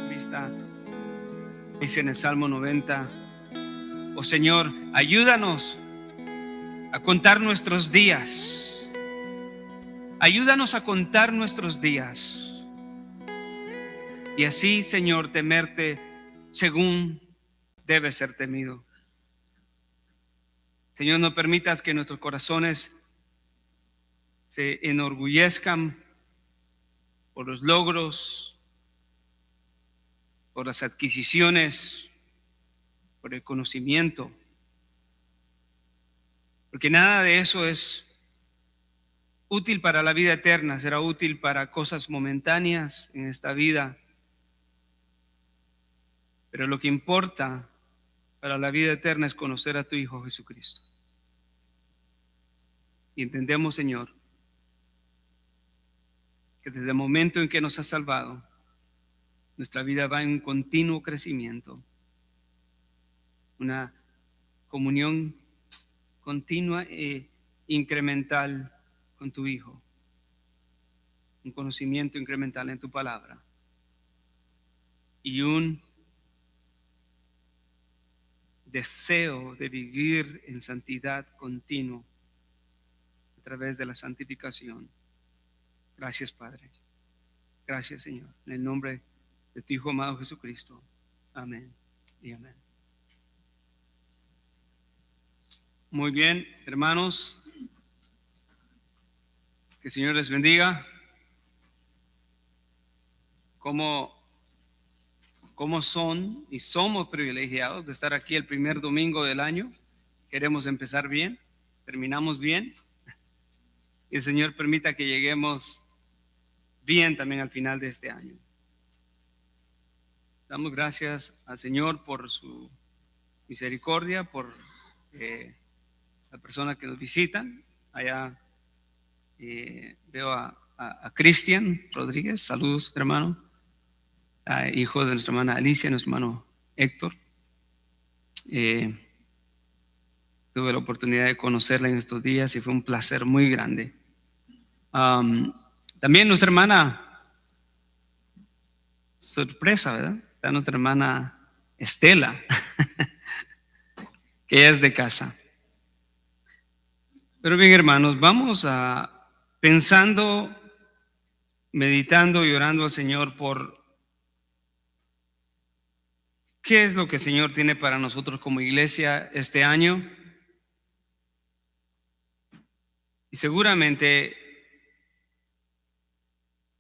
salmista dice en el Salmo 90: oh Señor, ayúdanos a contar nuestros días. Ayúdanos a contar nuestros días. Y así, Señor, temerte según debe ser temido. Señor, no permitas que nuestros corazones se enorgullezcan por los logros, por las adquisiciones, por el conocimiento, porque nada de eso es útil para la vida eterna. Será útil para cosas momentáneas en esta vida, pero lo que importa para la vida eterna es conocer a tu Hijo Jesucristo. Y entendemos, Señor, que desde el momento en que nos has salvado, nuestra vida va en un continuo crecimiento, una comunión continua e incremental con tu Hijo, un conocimiento incremental en tu palabra y un deseo de vivir en santidad continuo a través de la santificación. Gracias, Padre. Gracias, Señor. En el nombre de tu Hijo amado Jesucristo. Amén y amén. Muy bien, hermanos. Que el Señor les bendiga. Como son y somos privilegiados de estar aquí el primer domingo del año. Queremos empezar bien, terminamos bien. Y el Señor permita que lleguemos bien también al final de este año. Damos gracias al Señor por su misericordia, por la persona que nos visitan. Allá veo a Cristian Rodríguez. Saludos, hermano. Hijo de nuestra hermana Alicia, nuestro hermano Héctor. Tuve la oportunidad de conocerla en estos días y fue un placer muy grande. También nuestra hermana, sorpresa, ¿verdad? Está nuestra hermana Estela, que ella es de casa. Pero bien, hermanos, vamos a pensando, meditando y orando al Señor por ¿qué es lo que el Señor tiene para nosotros como iglesia este año? Y seguramente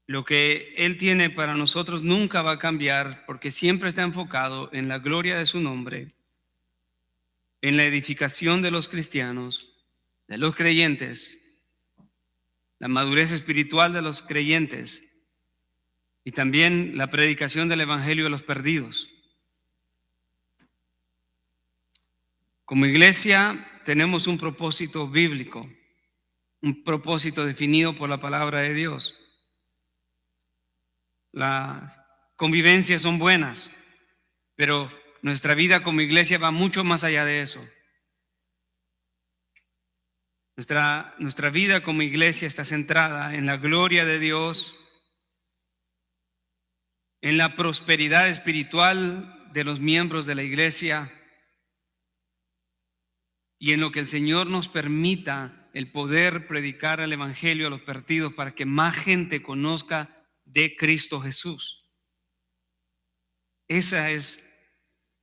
lo que Él tiene para nosotros nunca va a cambiar, porque siempre está enfocado en la gloria de su nombre, en la edificación de los cristianos, de los creyentes, la madurez espiritual de los creyentes y también la predicación del evangelio a los perdidos. Como iglesia tenemos un propósito bíblico, un propósito definido por la palabra de Dios. Las convivencias son buenas, pero nuestra vida como iglesia va mucho más allá de eso. Nuestra vida como iglesia está centrada en la gloria de Dios, en la prosperidad espiritual de los miembros de la iglesia, y en lo que el Señor nos permita el poder predicar el evangelio a los perdidos para que más gente conozca de Cristo Jesús. Esa es,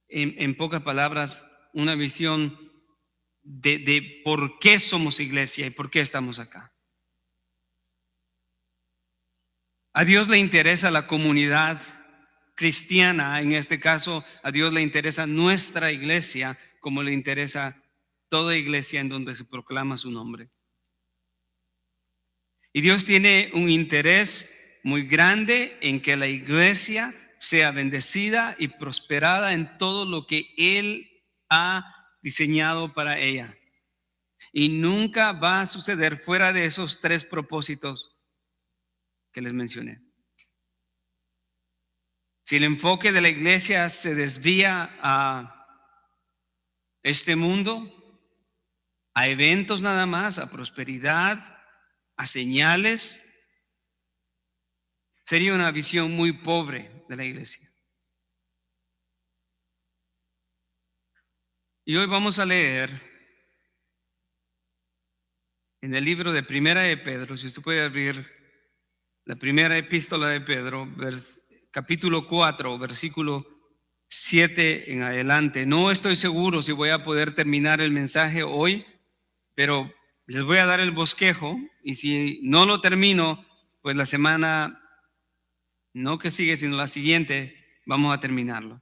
en pocas palabras, una visión de por qué somos iglesia y por qué estamos acá. A Dios le interesa la comunidad cristiana, en este caso a Dios le interesa nuestra iglesia como le interesa toda iglesia en donde se proclama su nombre. Y Dios tiene un interés muy grande en que la iglesia sea bendecida y prosperada en todo lo que Él ha diseñado para ella. Y nunca va a suceder fuera de esos tres propósitos que les mencioné. Si el enfoque de la iglesia se desvía a este mundo, a eventos nada más, a prosperidad, a señales, sería una visión muy pobre de la iglesia. Y hoy vamos a leer en el libro de Primera de Pedro, si usted puede abrir la primera epístola de Pedro, capítulo 4, versículo 7 en adelante. No estoy seguro si voy a poder terminar el mensaje hoy, pero les voy a dar el bosquejo, y si no lo termino, pues la semana, no que sigue, sino la siguiente, vamos a terminarlo.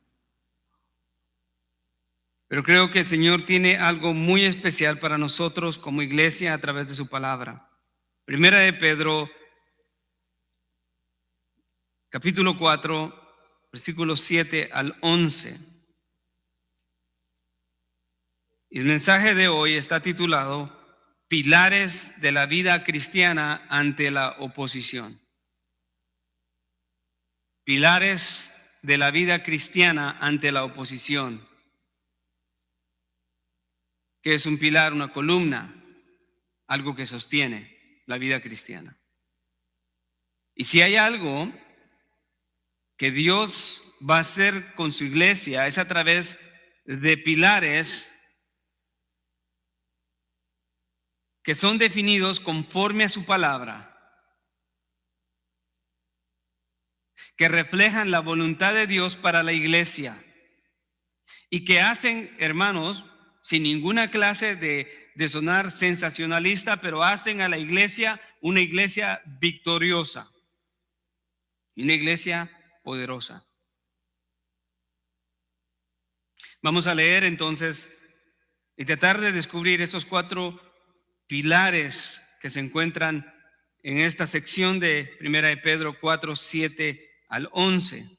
Pero creo que el Señor tiene algo muy especial para nosotros como iglesia a través de su palabra. Primera de Pedro, capítulo 4, versículos 7 al 11. Y el mensaje de hoy está titulado Pilares de la vida cristiana ante la oposición. Pilares de la vida cristiana ante la oposición. ¿Qué es un pilar? Una columna, algo que sostiene la vida cristiana. Y si hay algo que Dios va a hacer con su iglesia, es a través de pilares que son definidos conforme a su palabra, que reflejan la voluntad de Dios para la iglesia y que hacen, hermanos, sin ninguna clase de sonar sensacionalista, pero hacen a la iglesia una iglesia victoriosa, una iglesia poderosa. Vamos a leer entonces y tratar de descubrir esos 4 pilares que se encuentran en esta sección de Primera de Pedro 4, 7 al 11.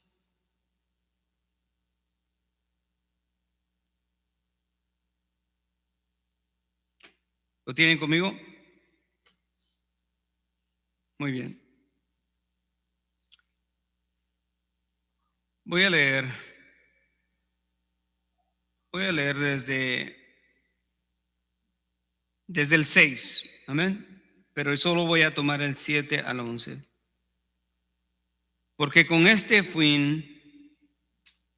¿Lo tienen conmigo? Muy bien. Voy a leer desde el 6, amén. Pero solo voy a tomar el 7 al 11. Porque con este fin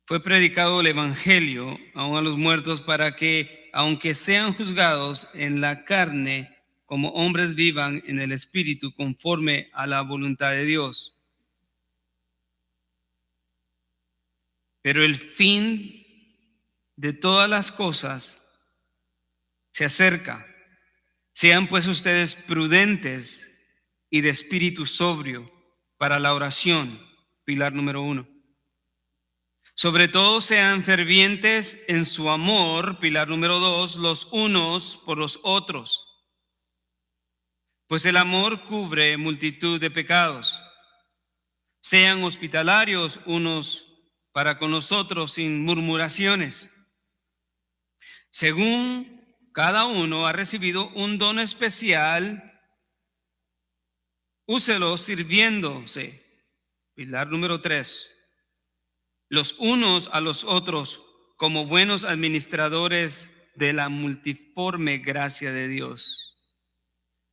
fue predicado el evangelio aún a los muertos, para que, aunque sean juzgados en la carne, como hombres vivan en el espíritu conforme a la voluntad de Dios. Pero el fin de todas las cosas se acerca. Sean pues ustedes prudentes y de espíritu sobrio para la oración, pilar número 1. Sobre todo sean fervientes en su amor, pilar número 2, los unos por los otros. Pues el amor cubre multitud de pecados. Sean hospitalarios unos para con los otros sin murmuraciones. Según cada uno ha recibido un don especial, úselo sirviéndose. Pilar número 3. Los unos a los otros como buenos administradores de la multiforme gracia de Dios.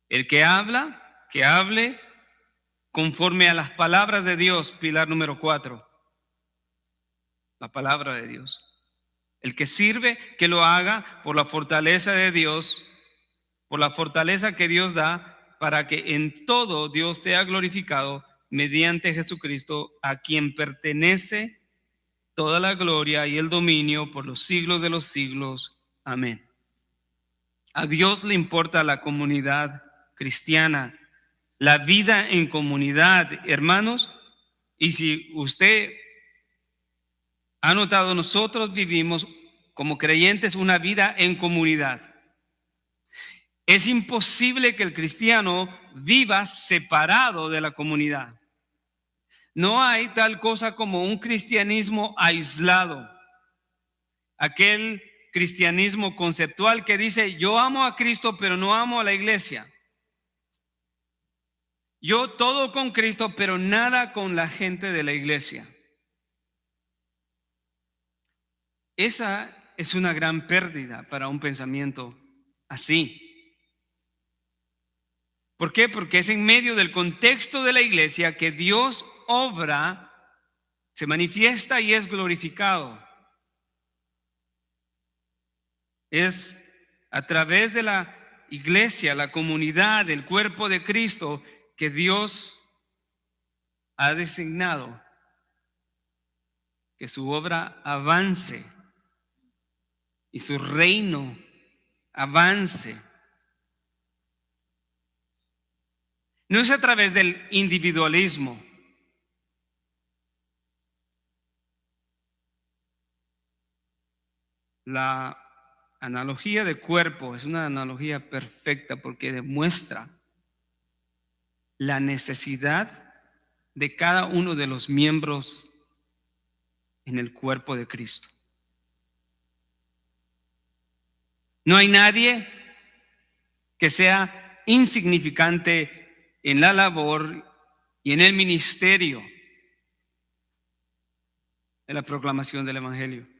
El que habla, que hable conforme a las palabras de Dios, pilar número 4. La palabra de Dios. El que sirve, que lo haga por la fortaleza de Dios, por la fortaleza que Dios da, para que en todo Dios sea glorificado mediante Jesucristo, a quien pertenece toda la gloria y el dominio por los siglos de los siglos. Amén. A Dios le importa la comunidad cristiana, la vida en comunidad, hermanos. Y si usted ha notado, nosotros vivimos como creyentes una vida en comunidad. Es imposible que el cristiano viva separado de la comunidad. No hay tal cosa como un cristianismo aislado. Aquel cristianismo conceptual que dice: yo amo a Cristo, pero no amo a la iglesia. Yo todo con Cristo, pero nada con la gente de la iglesia. Esa es una gran pérdida para un pensamiento así. ¿Por qué? Porque es en medio del contexto de la iglesia que Dios obra, se manifiesta y es glorificado. Es a través de la iglesia, la comunidad, el cuerpo de Cristo, que Dios ha designado que su obra avance y su reino avance. No es a través del individualismo. La analogía de cuerpo es una analogía perfecta porque demuestra la necesidad de cada uno de los miembros en el cuerpo de Cristo. No hay nadie que sea insignificante en la labor y en el ministerio de la proclamación del Evangelio.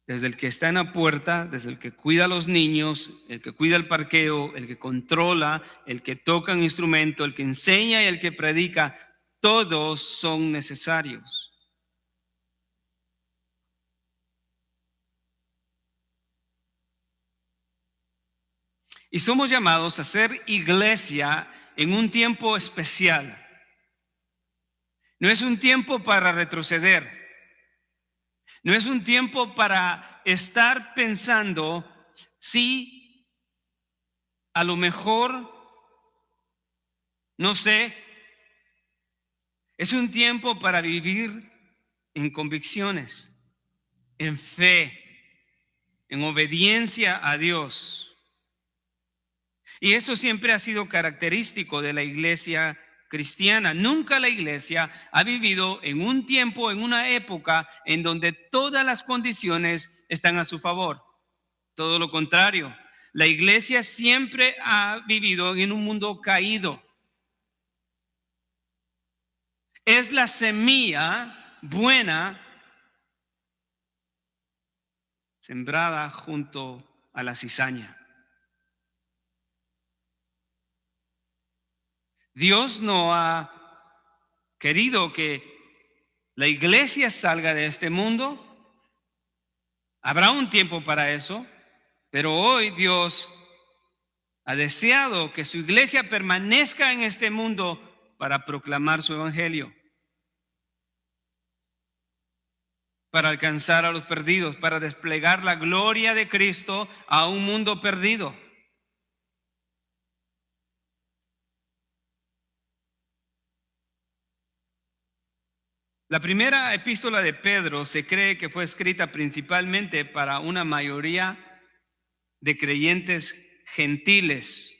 Desde el que está en la puerta, desde el que cuida a los niños, el que cuida el parqueo, el que controla, el que toca un instrumento, el que enseña y el que predica, todos son necesarios. Y somos llamados a ser iglesia en un tiempo especial. No es un tiempo para retroceder. No es un tiempo para estar pensando si a lo mejor, no sé. Es un tiempo para vivir en convicciones, en fe, en obediencia a Dios. Y eso siempre ha sido característico de la iglesia cristiana. Nunca la iglesia ha vivido en un tiempo, en una época en donde todas las condiciones están a su favor. Todo lo contrario, la iglesia siempre ha vivido en un mundo caído. Es la semilla buena sembrada junto a la cizaña. Dios no ha querido que la iglesia salga de este mundo. Habrá un tiempo para eso, pero hoy Dios ha deseado que su iglesia permanezca en este mundo para proclamar su evangelio, para alcanzar a los perdidos, para desplegar la gloria de Cristo a un mundo perdido. La primera epístola de Pedro se cree que fue escrita principalmente para una mayoría de creyentes gentiles.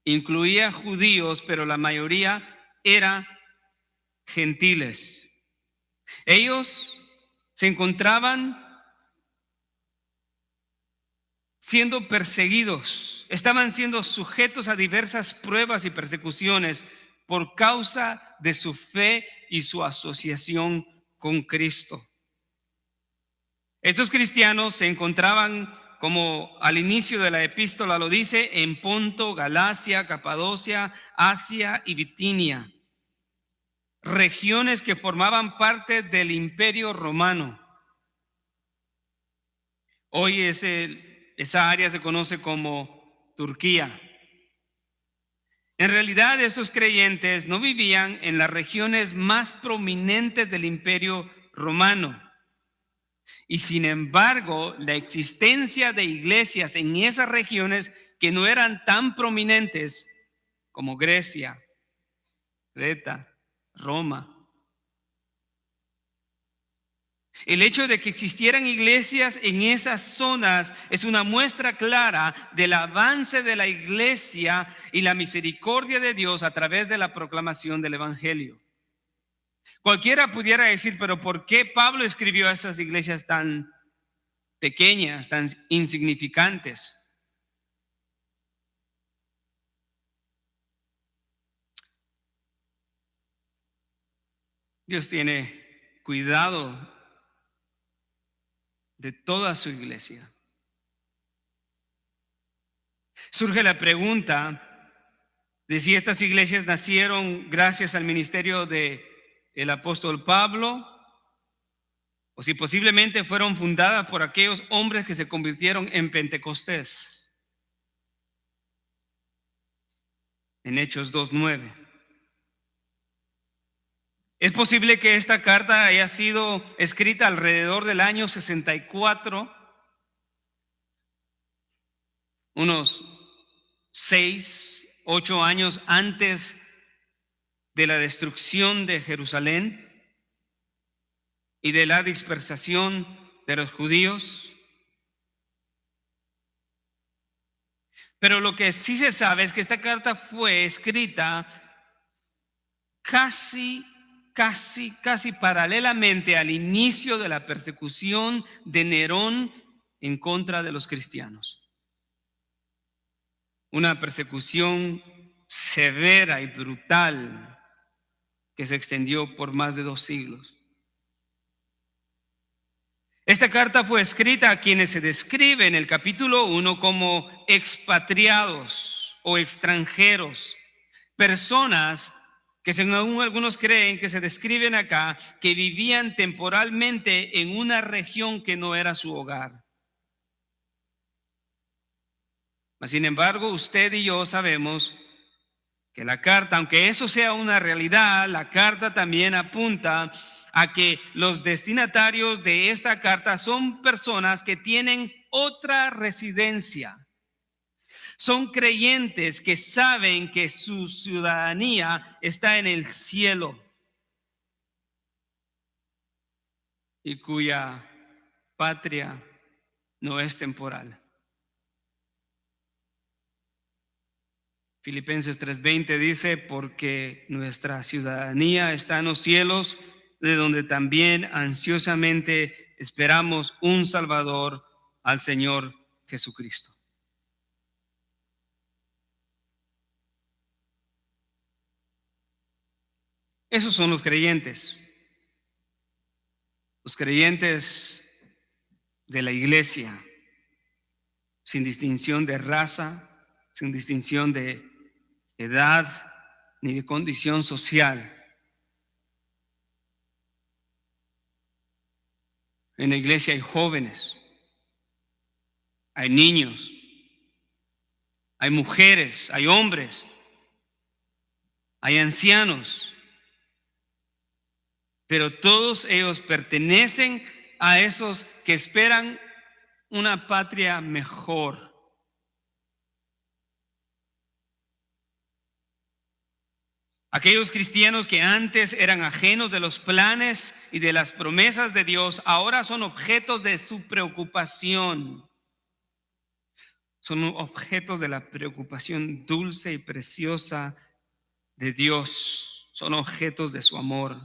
Incluía judíos, pero la mayoría era gentiles. Ellos se encontraban siendo perseguidos, estaban siendo sujetos a diversas pruebas y persecuciones por causa de su fe y su asociación con Cristo. Estos cristianos se encontraban, como al inicio de la epístola lo dice, en Ponto, Galacia, Capadocia, Asia y Bitinia, regiones que formaban parte del Imperio Romano. Hoy esa área se conoce como Turquía. En realidad, estos creyentes no vivían en las regiones más prominentes del Imperio Romano. Y sin embargo, la existencia de iglesias en esas regiones que no eran tan prominentes como Grecia, Creta, Roma. El hecho de que existieran iglesias en esas zonas es una muestra clara del avance de la iglesia y la misericordia de Dios a través de la proclamación del evangelio. Cualquiera pudiera decir, pero ¿por qué Pablo escribió a esas iglesias tan pequeñas, tan insignificantes? Dios tiene cuidado de toda su iglesia. Surge la pregunta de si estas iglesias nacieron gracias al ministerio del apóstol Pablo o si posiblemente fueron fundadas por aquellos hombres que se convirtieron en Pentecostés, en Hechos 2:9. Es posible que esta carta haya sido escrita alrededor del año 64, unos 6, 8 años antes de la destrucción de Jerusalén y de la dispersación de los judíos. Pero lo que sí se sabe es que esta carta fue escrita casi paralelamente al inicio de la persecución de Nerón en contra de los cristianos. Una persecución severa y brutal que se extendió por más de 2 siglos. Esta carta fue escrita a quienes se describe en el capítulo 1 como expatriados o extranjeros, personas que según algunos creen que se describen acá, que vivían temporalmente en una región que no era su hogar. Sin embargo, usted y yo sabemos que la carta, aunque eso sea una realidad, la carta también apunta a que los destinatarios de esta carta son personas que tienen otra residencia. Son creyentes que saben que su ciudadanía está en el cielo y cuya patria no es temporal. Filipenses 3:20 dice, porque nuestra ciudadanía está en los cielos, de donde también ansiosamente esperamos un Salvador, al Señor Jesucristo. Esos son los creyentes de la iglesia, sin distinción de raza, sin distinción de edad ni de condición social. En la iglesia hay jóvenes, hay niños, hay mujeres, hay hombres, hay ancianos, pero todos ellos pertenecen a esos que esperan una patria mejor. Aquellos cristianos que antes eran ajenos de los planes y de las promesas de Dios, ahora son objetos de su preocupación. Son objetos de la preocupación dulce y preciosa de Dios. Son objetos de su amor.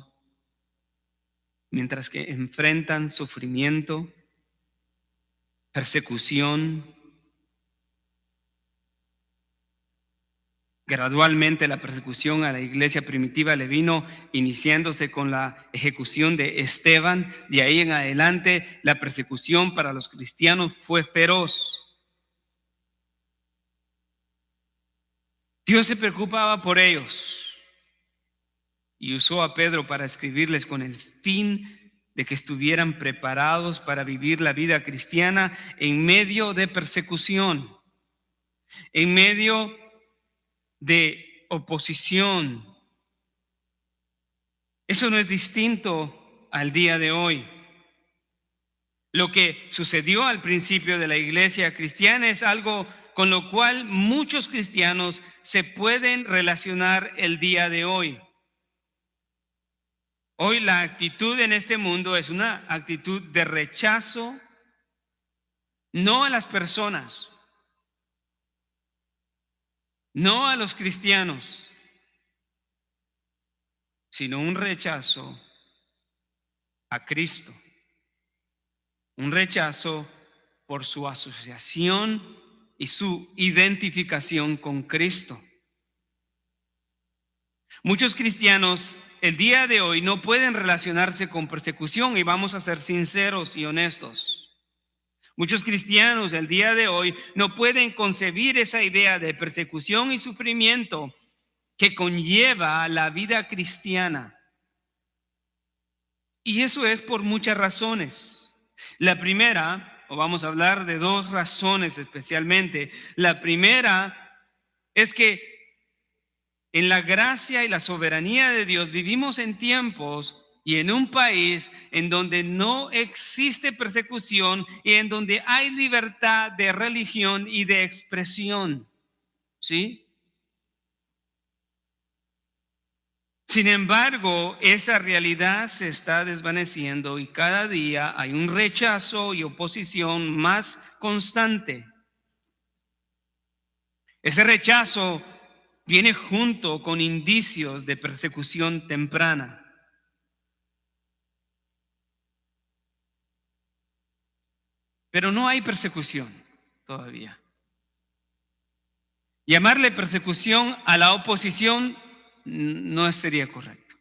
Mientras que enfrentan sufrimiento, persecución. Gradualmente la persecución a la iglesia primitiva le vino iniciándose con la ejecución de Esteban. De ahí en adelante la persecución para los cristianos fue feroz. Dios se preocupaba por ellos y usó a Pedro para escribirles con el fin de que estuvieran preparados para vivir la vida cristiana en medio de persecución, en medio de oposición. Eso no es distinto al día de hoy. Lo que sucedió al principio de la iglesia cristiana es algo con lo cual muchos cristianos se pueden relacionar el día de hoy. Hoy la actitud en este mundo es una actitud de rechazo, no a las personas, no a los cristianos, sino un rechazo a Cristo, un rechazo por su asociación y su identificación con Cristo. Muchos cristianos el día de hoy no pueden relacionarse con persecución, y vamos a ser sinceros y honestos. Muchos cristianos el día de hoy no pueden concebir esa idea de persecución y sufrimiento que conlleva la vida cristiana. Y eso es por muchas razones. La primera, o vamos a hablar de dos razones especialmente. La primera es que en la gracia y la soberanía de Dios vivimos en tiempos y en un país en donde no existe persecución y en donde hay libertad de religión y de expresión. ¿Sí? Sin embargo, esa realidad se está desvaneciendo y cada día hay un rechazo y oposición más constante. Ese rechazo viene junto con indicios de persecución temprana. Pero no hay persecución todavía. Llamarle persecución a la oposición no sería correcto.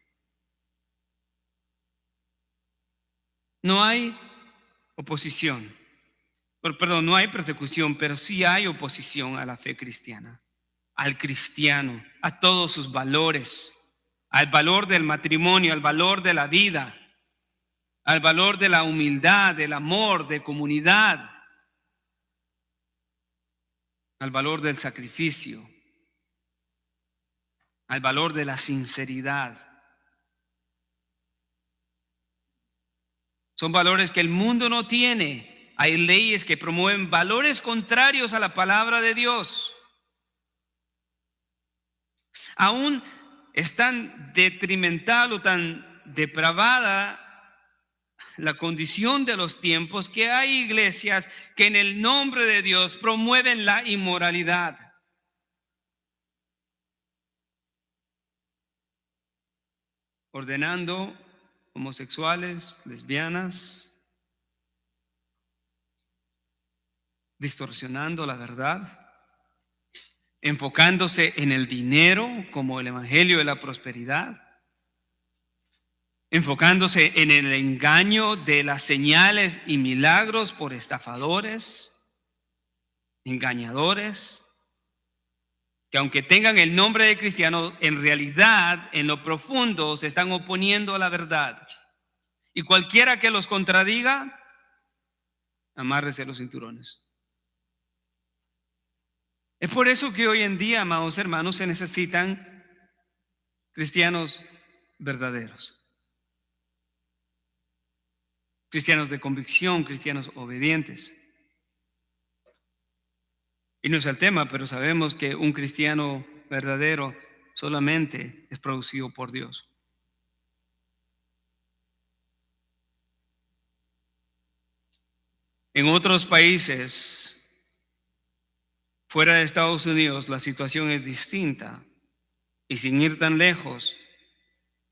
No hay oposición. Perdón, no hay persecución, pero sí hay oposición a la fe cristiana, al cristiano, a todos sus valores, al valor del matrimonio, al valor de la vida, al valor de la humildad, del amor, de comunidad, al valor del sacrificio, al valor de la sinceridad. Son valores que el mundo no tiene. Hay leyes que promueven valores contrarios a la palabra de Dios. Aún es tan detrimental o tan depravada la condición de los tiempos que hay iglesias que en el nombre de Dios promueven la inmoralidad. Ordenando homosexuales, lesbianas, distorsionando la verdad, enfocándose en el dinero como el evangelio de la prosperidad, enfocándose en el engaño de las señales y milagros por estafadores, engañadores, que aunque tengan el nombre de cristianos, en realidad, en lo profundo, se están oponiendo a la verdad. Y cualquiera que los contradiga, amárrese los cinturones. Es por eso que hoy en día, amados hermanos, se necesitan cristianos verdaderos. Cristianos de convicción, cristianos obedientes. Y no es el tema, pero sabemos que un cristiano verdadero solamente es producido por Dios. En otros países, fuera de Estados Unidos, la situación es distinta. Y sin ir tan lejos,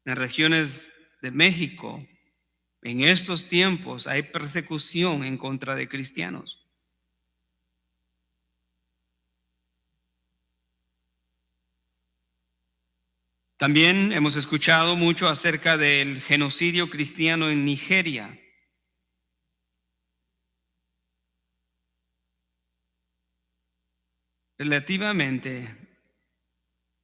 en regiones de México, en estos tiempos hay persecución en contra de cristianos. También hemos escuchado mucho acerca del genocidio cristiano en Nigeria. Relativamente,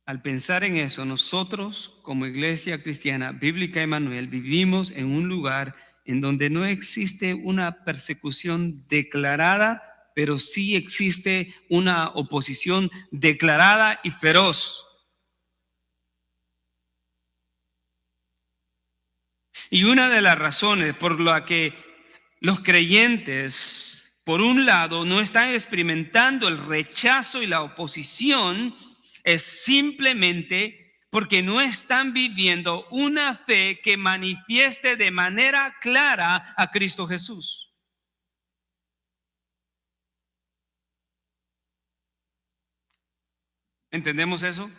al pensar en eso, nosotros como iglesia cristiana bíblica Emmanuel vivimos en un lugar en donde no existe una persecución declarada, pero sí existe una oposición declarada y feroz. Y una de las razones por la que los creyentes, por un lado, no están experimentando el rechazo y la oposición, es simplemente porque no están viviendo una fe que manifieste de manera clara a Cristo Jesús. ¿Entendemos eso?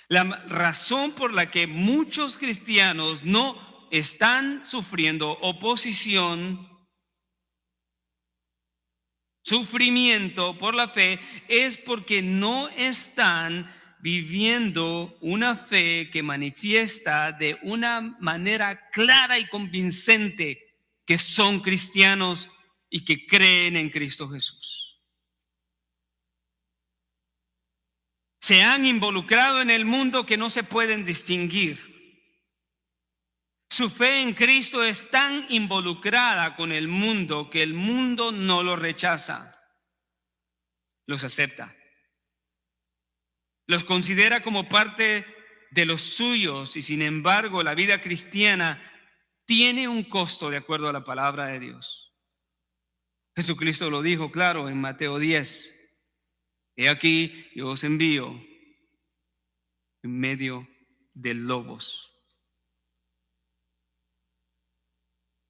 La razón por la que muchos cristianos no están sufriendo oposición, sufrimiento por la fe, es porque no están viviendo una fe que manifiesta de una manera clara y convincente que son cristianos y que creen en Cristo Jesús. Se han involucrado en el mundo que no se pueden distinguir. Su fe en Cristo es tan involucrada con el mundo que el mundo no lo rechaza, los acepta, los considera como parte de los suyos, y sin embargo la vida cristiana tiene un costo de acuerdo a la palabra de Dios. Jesucristo lo dijo claro en Mateo 10. He aquí, yo os envío en medio de lobos.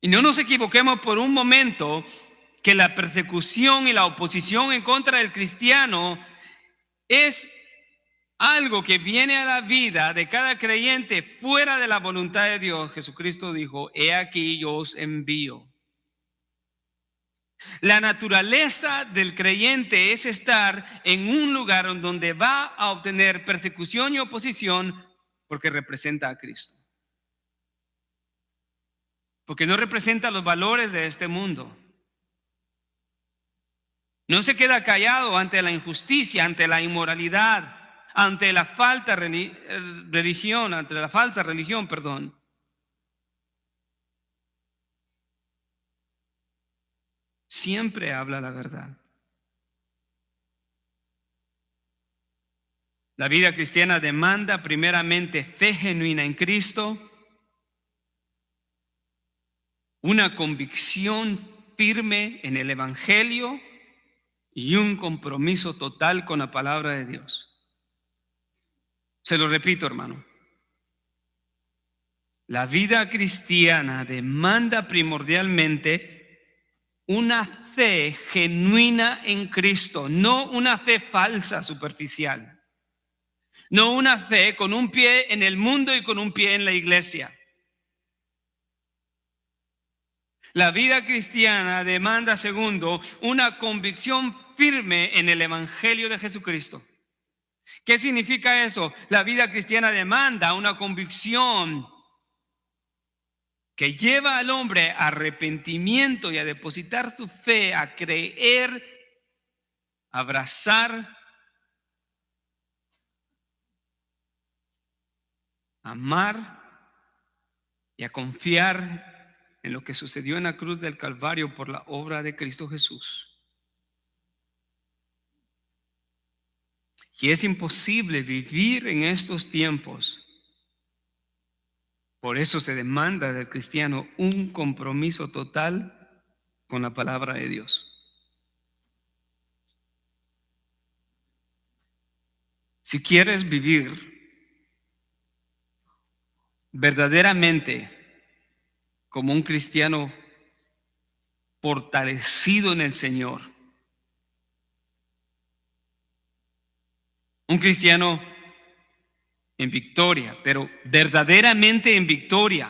Y no nos equivoquemos por un momento que la persecución y la oposición en contra del cristiano es algo que viene a la vida de cada creyente fuera de la voluntad de Dios. Jesucristo dijo, he aquí yo os envío. La naturaleza del creyente es estar en un lugar donde va a obtener persecución y oposición porque representa a Cristo. Porque no representa los valores de este mundo. No se queda callado ante la injusticia, ante la inmoralidad, ante la falsa religión, perdón. Siempre habla la verdad. La vida cristiana demanda primeramente fe genuina en Cristo, una convicción firme en el Evangelio y un compromiso total con la palabra de Dios. Se lo repito, hermano. La vida cristiana demanda primordialmente una fe genuina en Cristo, no una fe falsa, superficial. No una fe con un pie en el mundo y con un pie en la iglesia. La vida cristiana demanda, segundo, una convicción firme en el Evangelio de Jesucristo. ¿Qué significa eso? La vida cristiana demanda una convicción que lleva al hombre a arrepentimiento y a depositar su fe, a creer, a abrazar, a amar y a confiar en lo que sucedió en la cruz del Calvario por la obra de Cristo Jesús. Y es imposible vivir en estos tiempos. Por eso se demanda del cristiano un compromiso total con la palabra de Dios. Si quieres vivir verdaderamente como un cristiano fortalecido en el Señor, un cristiano en victoria, pero verdaderamente en victoria,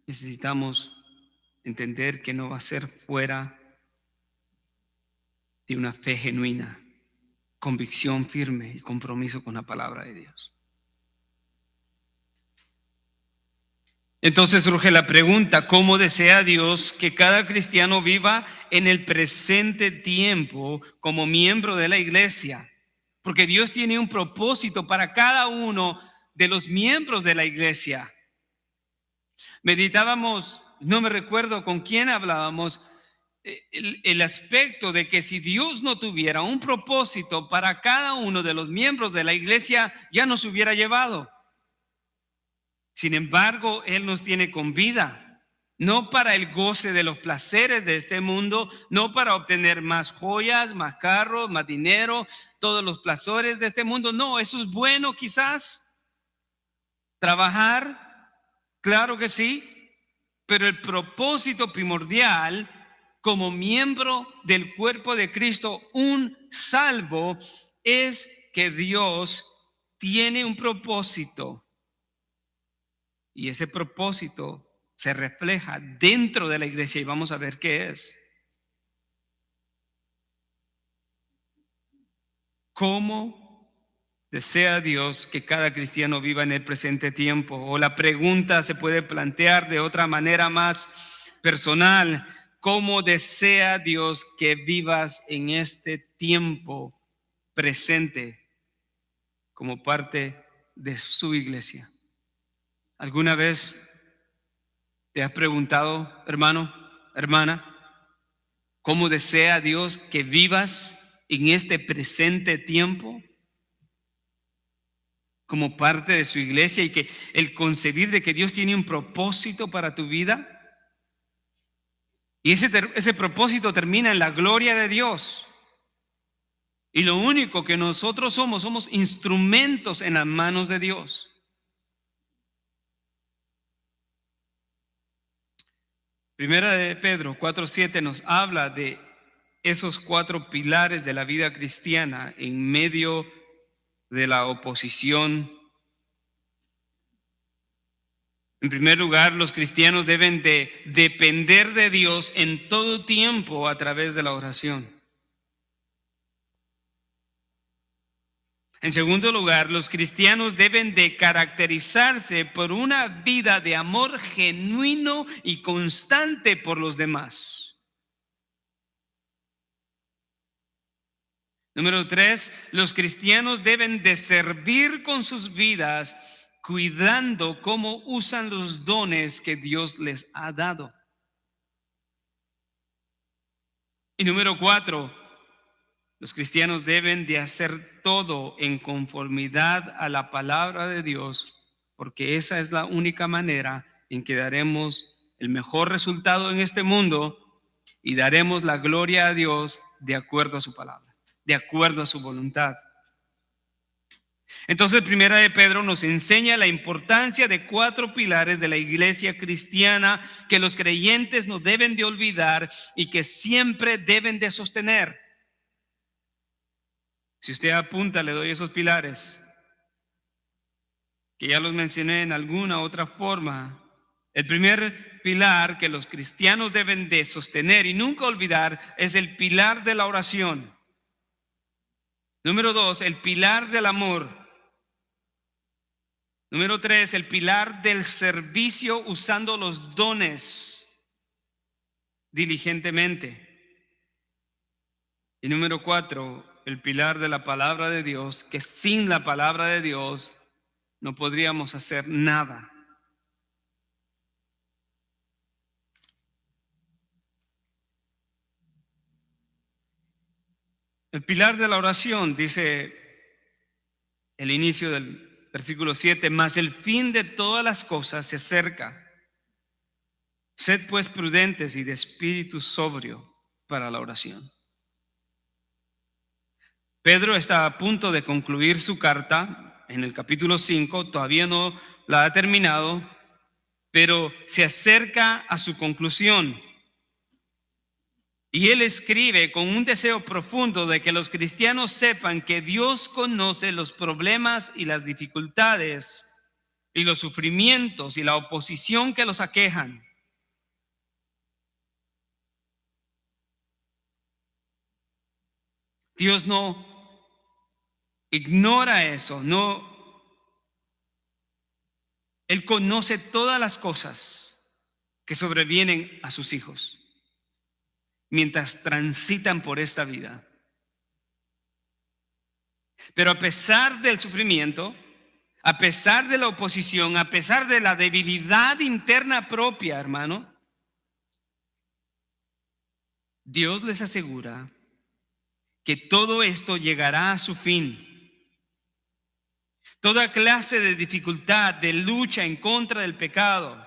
necesitamos entender que no va a ser fuera de una fe genuina, convicción firme y compromiso con la palabra de Dios. Entonces surge la pregunta, ¿cómo desea Dios que cada cristiano viva en el presente tiempo como miembro de la iglesia? Porque Dios tiene un propósito para cada uno de los miembros de la iglesia. Meditábamos, no me recuerdo con quién hablábamos, el aspecto de que si Dios no tuviera un propósito para cada uno de los miembros de la iglesia, ya nos hubiera llevado. Sin embargo, Él nos tiene con vida, no para el goce de los placeres de este mundo, no para obtener más joyas, más carros, más dinero, todos los placeres de este mundo. No, eso es bueno quizás. Trabajar, claro que sí, pero el propósito primordial como miembro del cuerpo de Cristo, un salvo, es que Dios tiene un propósito. Y ese propósito se refleja dentro de la iglesia y vamos a ver qué es. ¿Cómo desea Dios que cada cristiano viva en el presente tiempo? O la pregunta se puede plantear de otra manera más personal. ¿Cómo desea Dios que vivas en este tiempo presente como parte de su iglesia. ¿Alguna vez te has preguntado, hermano, hermana, cómo desea Dios que vivas en este presente tiempo como parte de su iglesia, y que el concebir de que Dios tiene un propósito para tu vida? Y ese propósito termina en la gloria de Dios. Y lo único que nosotros somos instrumentos en las manos de Dios. Primera de Pedro 4:7 nos habla de esos 4 pilares de la vida cristiana en medio de la oposición. En primer lugar, los cristianos deben de depender de Dios en todo tiempo a través de la oración. En segundo lugar, los cristianos deben de caracterizarse por una vida de amor genuino y constante por los demás. Número 3, los cristianos deben de servir con sus vidas, cuidando cómo usan los dones que Dios les ha dado. Y número 4, los cristianos deben de hacer todo en conformidad a la palabra de Dios, porque esa es la única manera en que daremos el mejor resultado en este mundo y daremos la gloria a Dios de acuerdo a su palabra, de acuerdo a su voluntad. Entonces, Primera de Pedro nos enseña la importancia de 4 pilares de la iglesia cristiana que los creyentes no deben de olvidar y que siempre deben de sostener. Si usted apunta, le doy esos pilares, que ya los mencioné en alguna otra forma. El primer pilar que los cristianos deben de sostener y nunca olvidar es el pilar de la oración. Número 2, el pilar del amor. Número 3, el pilar del servicio usando los dones diligentemente. Y número 4, el pilar de la palabra de Dios, que sin la palabra de Dios no podríamos hacer nada. El pilar de la oración, dice el inicio del versículo 7, mas el fin de todas las cosas se acerca. Sed pues prudentes y de espíritu sobrio para la oración. Pedro está a punto de concluir su carta en el capítulo 5, todavía no la ha terminado, pero se acerca a su conclusión. Y él escribe con un deseo profundo de que los cristianos sepan que Dios conoce los problemas y las dificultades y los sufrimientos y la oposición que los aquejan. Dios no ignora eso, Él conoce todas las cosas que sobrevienen a sus hijos mientras transitan por esta vida. Pero a pesar del sufrimiento, a pesar de la oposición, a pesar de la debilidad interna propia, hermano, Dios les asegura que todo esto llegará a su fin. Toda clase de dificultad, de lucha en contra del pecado,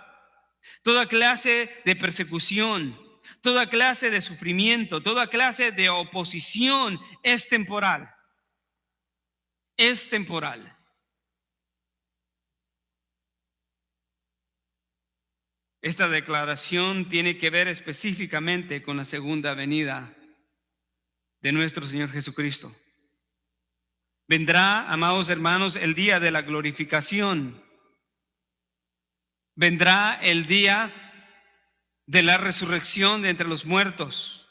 toda clase de persecución, toda clase de sufrimiento, toda clase de oposición es temporal. Es temporal. Esta declaración tiene que ver específicamente con la segunda venida de nuestro Señor Jesucristo. Vendrá, amados hermanos, el día de la glorificación. Vendrá el día de la resurrección de entre los muertos,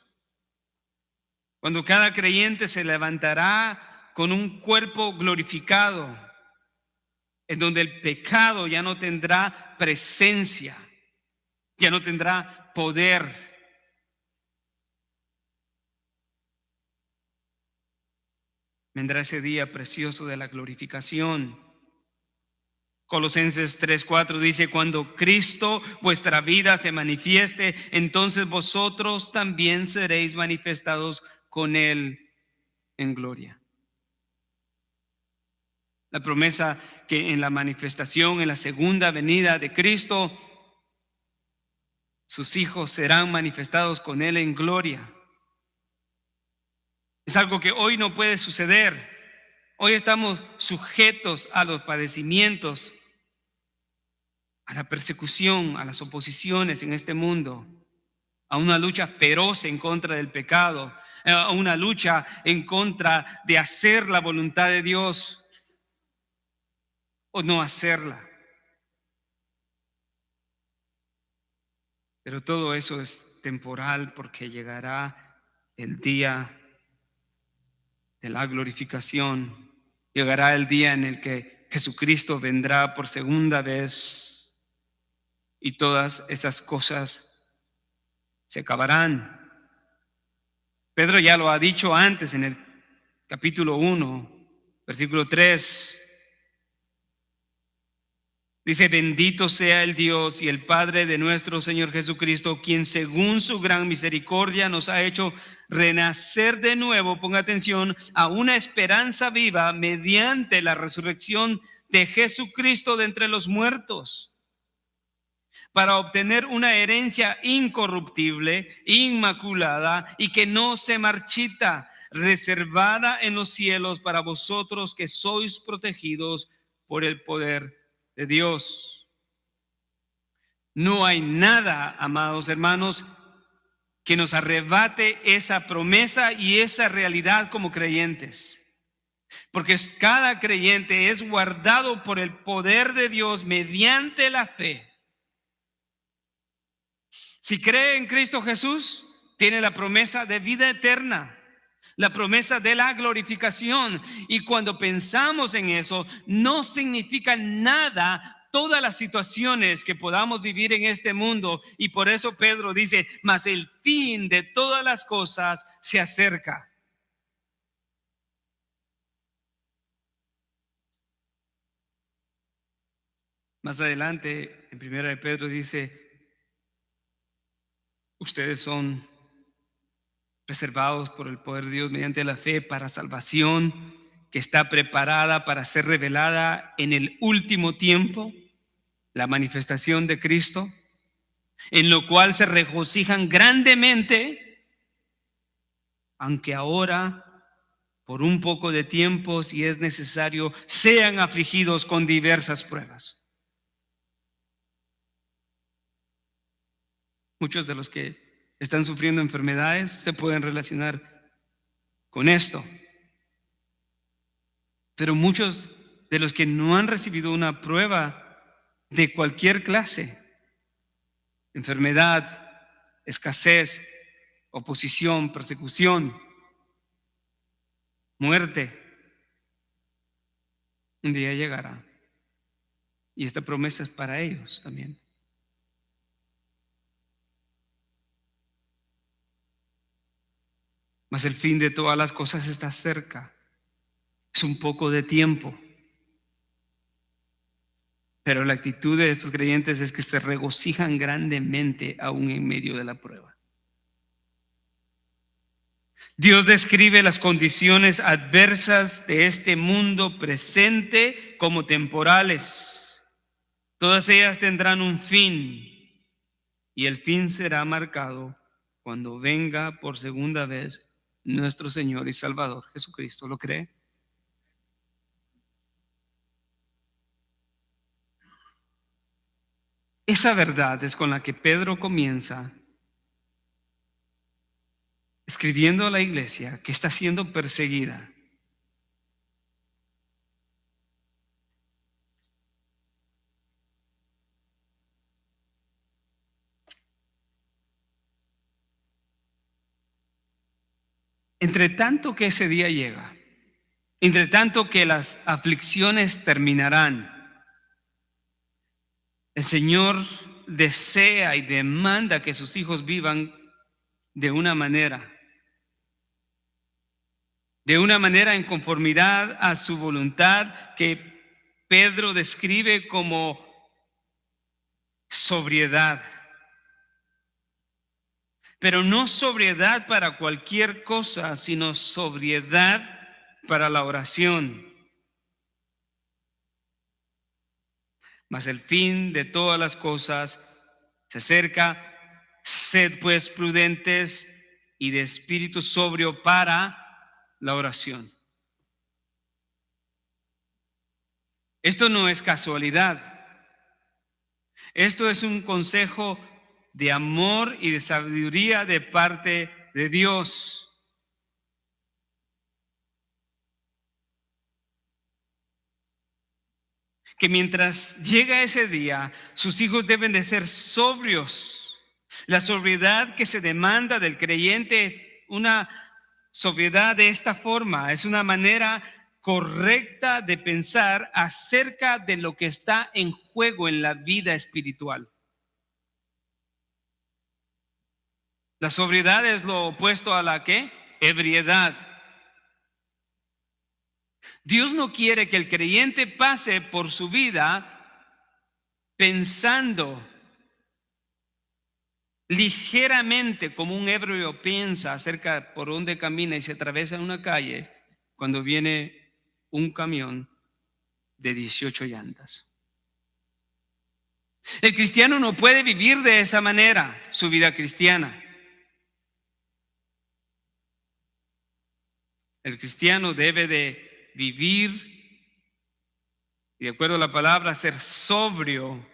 cuando cada creyente se levantará con un cuerpo glorificado, en donde el pecado ya no tendrá presencia, ya no tendrá poder. vendrá ese día precioso de la glorificación. Colosenses 3:4 dice: cuando Cristo, vuestra vida, se manifieste, entonces vosotros también seréis manifestados con Él en gloria. La promesa que en la manifestación, en la segunda venida de Cristo, sus hijos serán manifestados con Él en gloria. Es algo que hoy no puede suceder. Hoy estamos sujetos a los padecimientos, a la persecución, a las oposiciones en este mundo, a una lucha feroz en contra del pecado, a una lucha en contra de hacer la voluntad de Dios o no hacerla. Pero todo eso es temporal, porque llegará el día de la glorificación. Llegará el día en el que Jesucristo vendrá por segunda vez y todas esas cosas se acabarán. Pedro ya lo ha dicho antes en el capítulo 1, versículo 3. Dice: bendito sea el Dios y el Padre de nuestro Señor Jesucristo, quien según su gran misericordia nos ha hecho renacer de nuevo, ponga atención, a una esperanza viva mediante la resurrección de Jesucristo de entre los muertos, para obtener una herencia incorruptible, inmaculada y que no se marchita, reservada en los cielos para vosotros que sois protegidos por el poder de Dios. No hay nada, amados hermanos, que nos arrebate esa promesa y esa realidad como creyentes, porque cada creyente es guardado por el poder de Dios mediante la fe. Si cree en Cristo Jesús, tiene la promesa de vida eterna, la promesa de la glorificación. Y cuando pensamos en eso, no significa nada todas las situaciones que podamos vivir en este mundo. Y por eso Pedro dice: mas el fin de todas las cosas se acerca. Más adelante, en primera de Pedro dice: ustedes son preservados por el poder de Dios mediante la fe para salvación, que está preparada para ser revelada en el último tiempo, la manifestación de Cristo, en lo cual se regocijan grandemente, aunque ahora, por un poco de tiempo, si es necesario, sean afligidos con diversas pruebas. Muchos de los que están sufriendo enfermedades se pueden relacionar con esto. Pero muchos de los que no han recibido una prueba de cualquier clase, enfermedad, escasez, oposición, persecución, muerte, un día llegará. Y esta promesa es para ellos también. Mas el fin de todas las cosas está cerca. Es un poco de tiempo. Pero la actitud de estos creyentes es que se regocijan grandemente aún en medio de la prueba. Dios describe las condiciones adversas de este mundo presente como temporales. Todas ellas tendrán un fin, y el fin será marcado cuando venga por segunda vez nuestro Señor y Salvador Jesucristo. ¿Lo cree? Esa verdad es con la que Pedro comienza escribiendo a la iglesia que está siendo perseguida. Entre tanto que ese día llega, entre tanto que las aflicciones terminarán, el Señor desea y demanda que sus hijos vivan de una manera de una manera en conformidad a su voluntad que Pedro describe como sobriedad. Pero no sobriedad para cualquier cosa, sino sobriedad para la oración. Mas el fin de todas las cosas se acerca. Sed pues prudentes y de espíritu sobrio para la oración. Esto no es casualidad. Esto es un consejo de amor y de sabiduría de parte de Dios. Que mientras llega ese día, sus hijos deben de ser sobrios. La sobriedad que se demanda del creyente es una sobriedad de esta forma, es una manera correcta de pensar acerca de lo que está en juego en la vida espiritual. La sobriedad es lo opuesto a la ¿qué? Ebriedad. Dios no quiere que el creyente pase por su vida pensando ligeramente como un ebrio piensa acerca por dónde camina y se atraviesa una calle cuando viene un camión de 18 llantas. El cristiano no puede vivir de esa manera su vida cristiana. El cristiano debe de vivir, y de acuerdo a la palabra, ser sobrio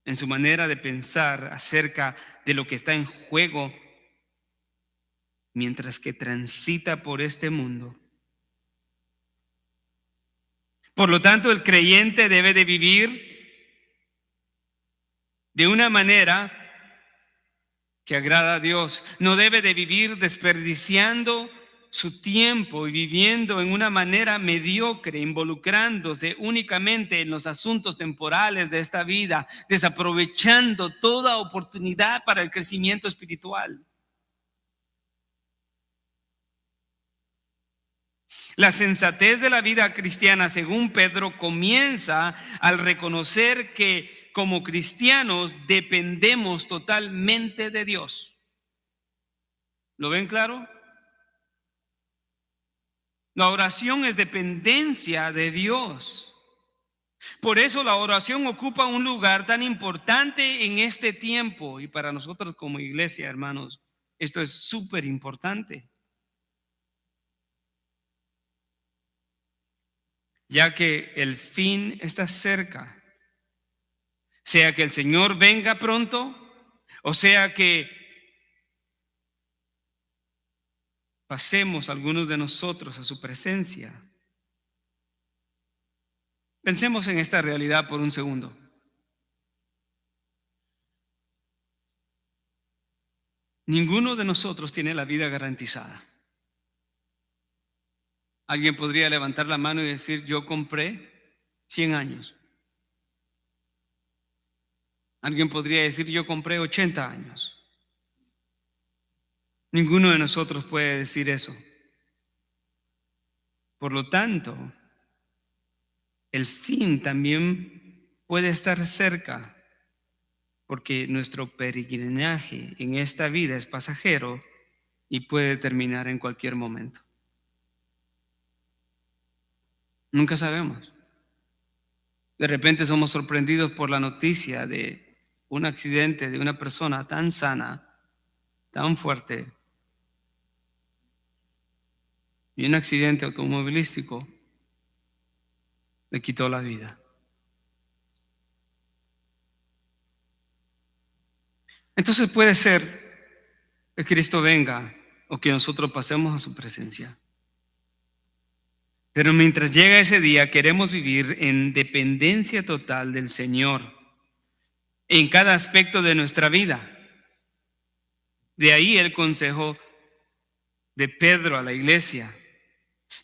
en su manera de pensar acerca de lo que está en juego mientras que transita por este mundo. Por lo tanto, el creyente debe de vivir de una manera que agrada a Dios. No debe de vivir desperdiciando su tiempo y viviendo en una manera mediocre, involucrándose únicamente en los asuntos temporales de esta vida, desaprovechando toda oportunidad para el crecimiento espiritual. La sensatez de la vida cristiana, según Pedro, comienza al reconocer que como cristianos dependemos totalmente de Dios. ¿Lo ven claro? La oración es dependencia de Dios. Por eso la oración ocupa un lugar tan importante en este tiempo. Y para nosotros como iglesia, hermanos, esto es súper importante. Ya que el fin está cerca. Sea que el Señor venga pronto, o sea que pasemos algunos de nosotros a su presencia. Pensemos en esta realidad por un segundo. Ninguno de nosotros tiene la vida garantizada. Alguien podría levantar la mano y decir, yo compré 100 años. Alguien podría decir, yo compré 80 años. Ninguno de nosotros puede decir eso. Por lo tanto, el fin también puede estar cerca, porque nuestro peregrinaje en esta vida es pasajero y puede terminar en cualquier momento. Nunca sabemos. De repente somos sorprendidos por la noticia de un accidente de una persona tan sana, tan fuerte, y un accidente automovilístico le quitó la vida. Entonces puede ser que Cristo venga o que nosotros pasemos a su presencia. Pero mientras llega ese día, queremos vivir en dependencia total del Señor en cada aspecto de nuestra vida. De ahí el consejo de Pedro a la iglesia.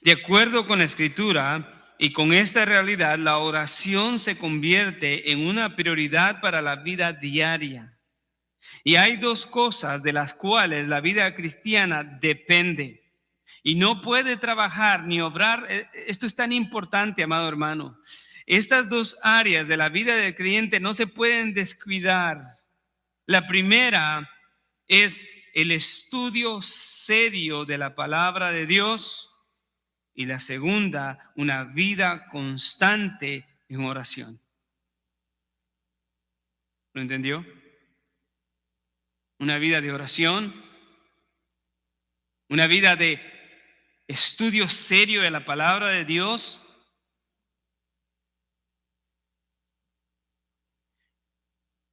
De acuerdo con la Escritura y con esta realidad, la oración se convierte en una prioridad para la vida diaria. Y hay dos cosas de las cuales la vida cristiana depende. Y no puede trabajar ni obrar. Esto es tan importante, amado hermano. Estas dos áreas de la vida del creyente no se pueden descuidar. La primera es el estudio serio de la palabra de Dios. Y la segunda, una vida constante en oración. ¿Lo entendió? Una vida de oración, una vida de estudio serio de la palabra de Dios.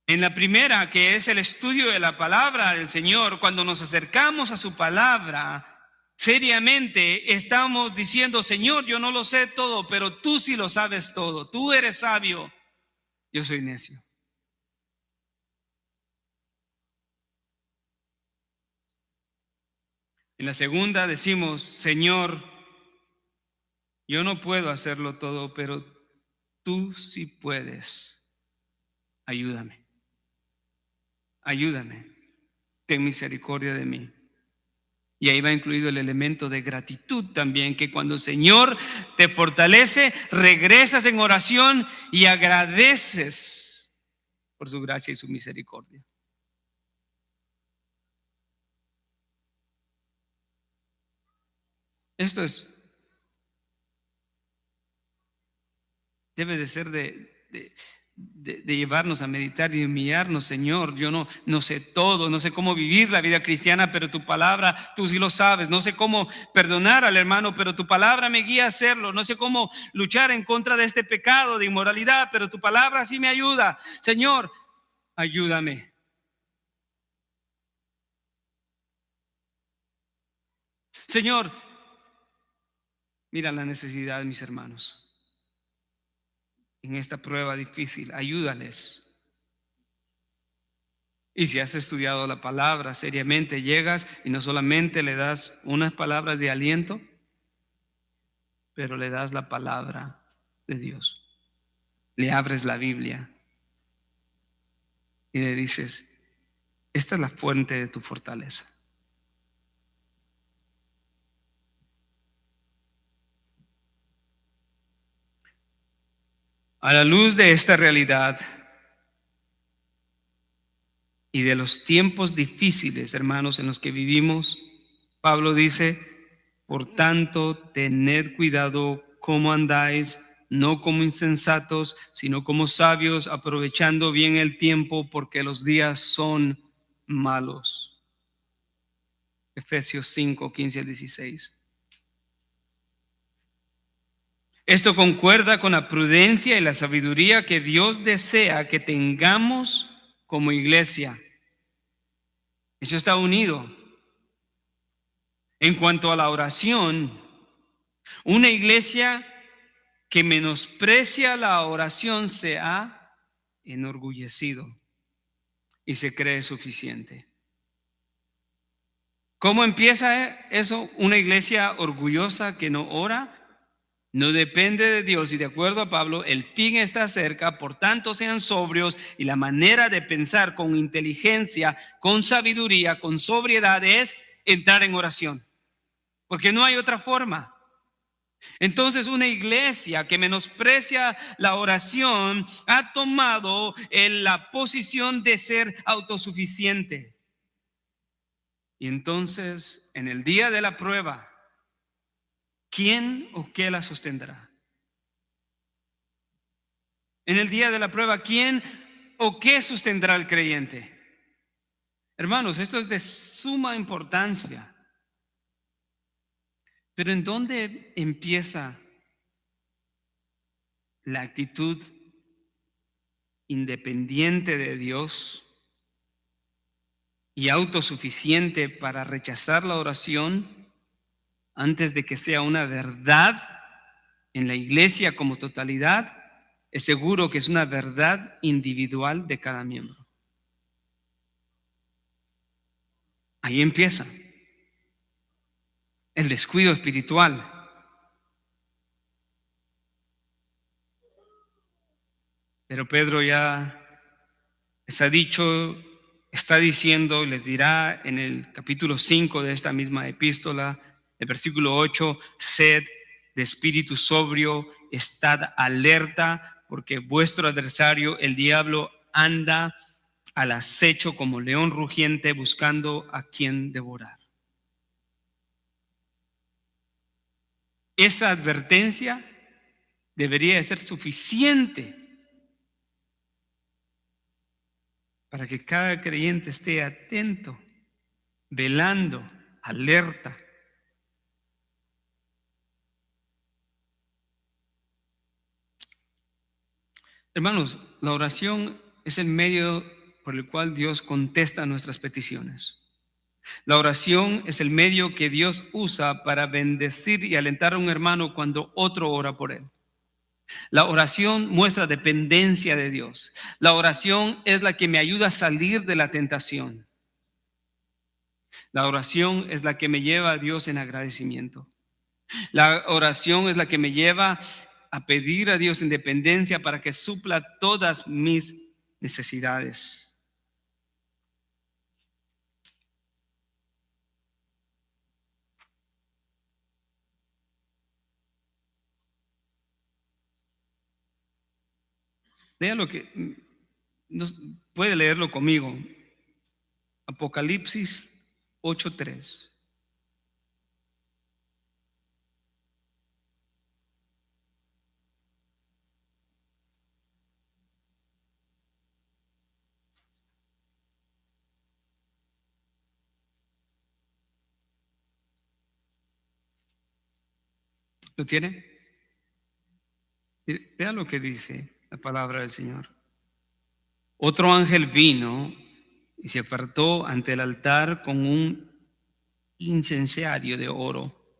En la primera, que es el estudio de la palabra del Señor, cuando nos acercamos a su palabra, seriamente estamos diciendo: Señor, yo no lo sé todo, pero tú sí lo sabes todo. Tú eres sabio, yo soy necio. En la segunda decimos: Señor, yo no puedo hacerlo todo, pero tú sí puedes. Ayúdame. Ayúdame. Ten misericordia de mí. Y ahí va incluido el elemento de gratitud también, que cuando el Señor te fortalece, regresas en oración y agradeces por su gracia y su misericordia. Esto debe de ser de llevarnos a meditar y humillarnos. Señor, yo no sé todo, no sé cómo vivir la vida cristiana, pero tu palabra, tú sí lo sabes. No sé cómo perdonar al hermano, pero tu palabra me guía a hacerlo. No sé cómo luchar en contra de este pecado de inmoralidad, pero tu palabra sí me ayuda. Señor, ayúdame. Señor, mira la necesidad de mis hermanos en esta prueba difícil. Ayúdales. Y si has estudiado la palabra seriamente, llegas y no solamente le das unas palabras de aliento, pero le das la palabra de Dios. Le abres la Biblia y le dices: esta es la fuente de tu fortaleza. A la luz de esta realidad y de los tiempos difíciles, hermanos, en los que vivimos, Pablo dice: por tanto, tened cuidado cómo andáis, no como insensatos, sino como sabios, aprovechando bien el tiempo, porque los días son malos. Efesios 5, 15 al 16. Esto concuerda con la prudencia y la sabiduría que Dios desea que tengamos como iglesia. Eso está unido. En cuanto a la oración, una iglesia que menosprecia la oración se ha enorgullecido y se cree suficiente. ¿Cómo empieza eso? Una iglesia orgullosa que no ora, no depende de Dios, y de acuerdo a Pablo, el fin está cerca. Por tanto, sean sobrios, y la manera de pensar con inteligencia, con sabiduría, con sobriedad es entrar en oración, porque no hay otra forma. Entonces, una iglesia que menosprecia la oración ha tomado la posición de ser autosuficiente. Y entonces, en el día de la prueba, ¿quién o qué la sostendrá? En el día de la prueba, ¿quién o qué sostendrá al creyente? Hermanos, esto es de suma importancia. Pero ¿en dónde empieza la actitud independiente de Dios y autosuficiente para rechazar la oración antes de que sea una verdad en la iglesia como totalidad? Es seguro que es una verdad individual de cada miembro. Ahí empieza el descuido espiritual. Pero Pedro ya les ha dicho está diciendo, les dirá en el capítulo 5 de esta misma epístola, el versículo 8, sed de espíritu sobrio, estad alerta, porque vuestro adversario, el diablo, anda al acecho como león rugiente buscando a quien devorar. Esa advertencia debería de ser suficiente para que cada creyente esté atento, velando, alerta. Hermanos, la oración es el medio por el cual Dios contesta nuestras peticiones. La oración es el medio que Dios usa para bendecir y alentar a un hermano cuando otro ora por él. La oración muestra dependencia de Dios. La oración es la que me ayuda a salir de la tentación. La oración es la que me lleva a Dios en agradecimiento. La oración es la que me lleva a pedir a Dios en dependencia para que supla todas mis necesidades. Lea lo que puede leerlo conmigo. Apocalipsis 8:3. ¿Lo tiene? Vea lo que dice la palabra del Señor. Otro ángel vino y se apartó ante el altar con un incensario de oro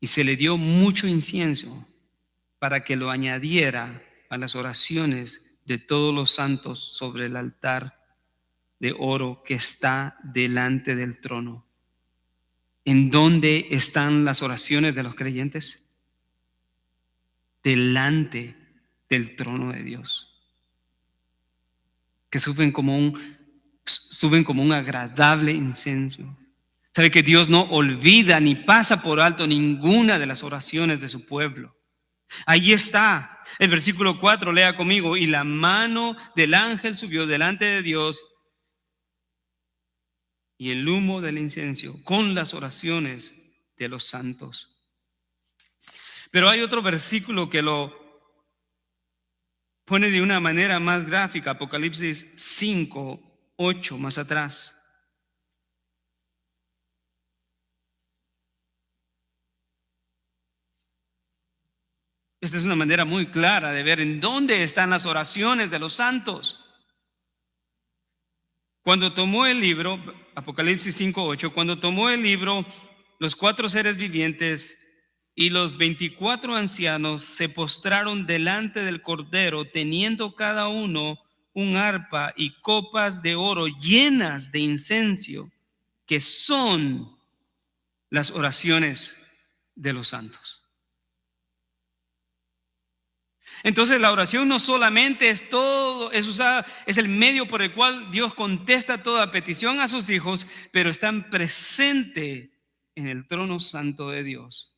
y se le dio mucho incienso para que lo añadiera a las oraciones de todos los santos sobre el altar de oro que está delante del trono. ¿En dónde están las oraciones de los creyentes? Delante del trono de Dios, que suben como un agradable incienso. Sabe que Dios no olvida ni pasa por alto ninguna de las oraciones de su pueblo. Ahí está el versículo 4, lea conmigo. Y la mano del ángel subió delante de Dios y el humo del incienso con las oraciones de los santos. Pero hay otro versículo que lo pone de una manera más gráfica, Apocalipsis 5:8 más atrás. Esta es una manera muy clara de ver en dónde están las oraciones de los santos. Cuando tomó el libro, Apocalipsis 5:8, cuando tomó el libro, los 4 seres vivientes y los 24 ancianos se postraron delante del Cordero, teniendo cada uno un arpa y copas de oro llenas de incienso, que son las oraciones de los santos. Entonces la oración no solamente es usada, es el medio por el cual Dios contesta toda petición a sus hijos, pero están presente en el trono santo de Dios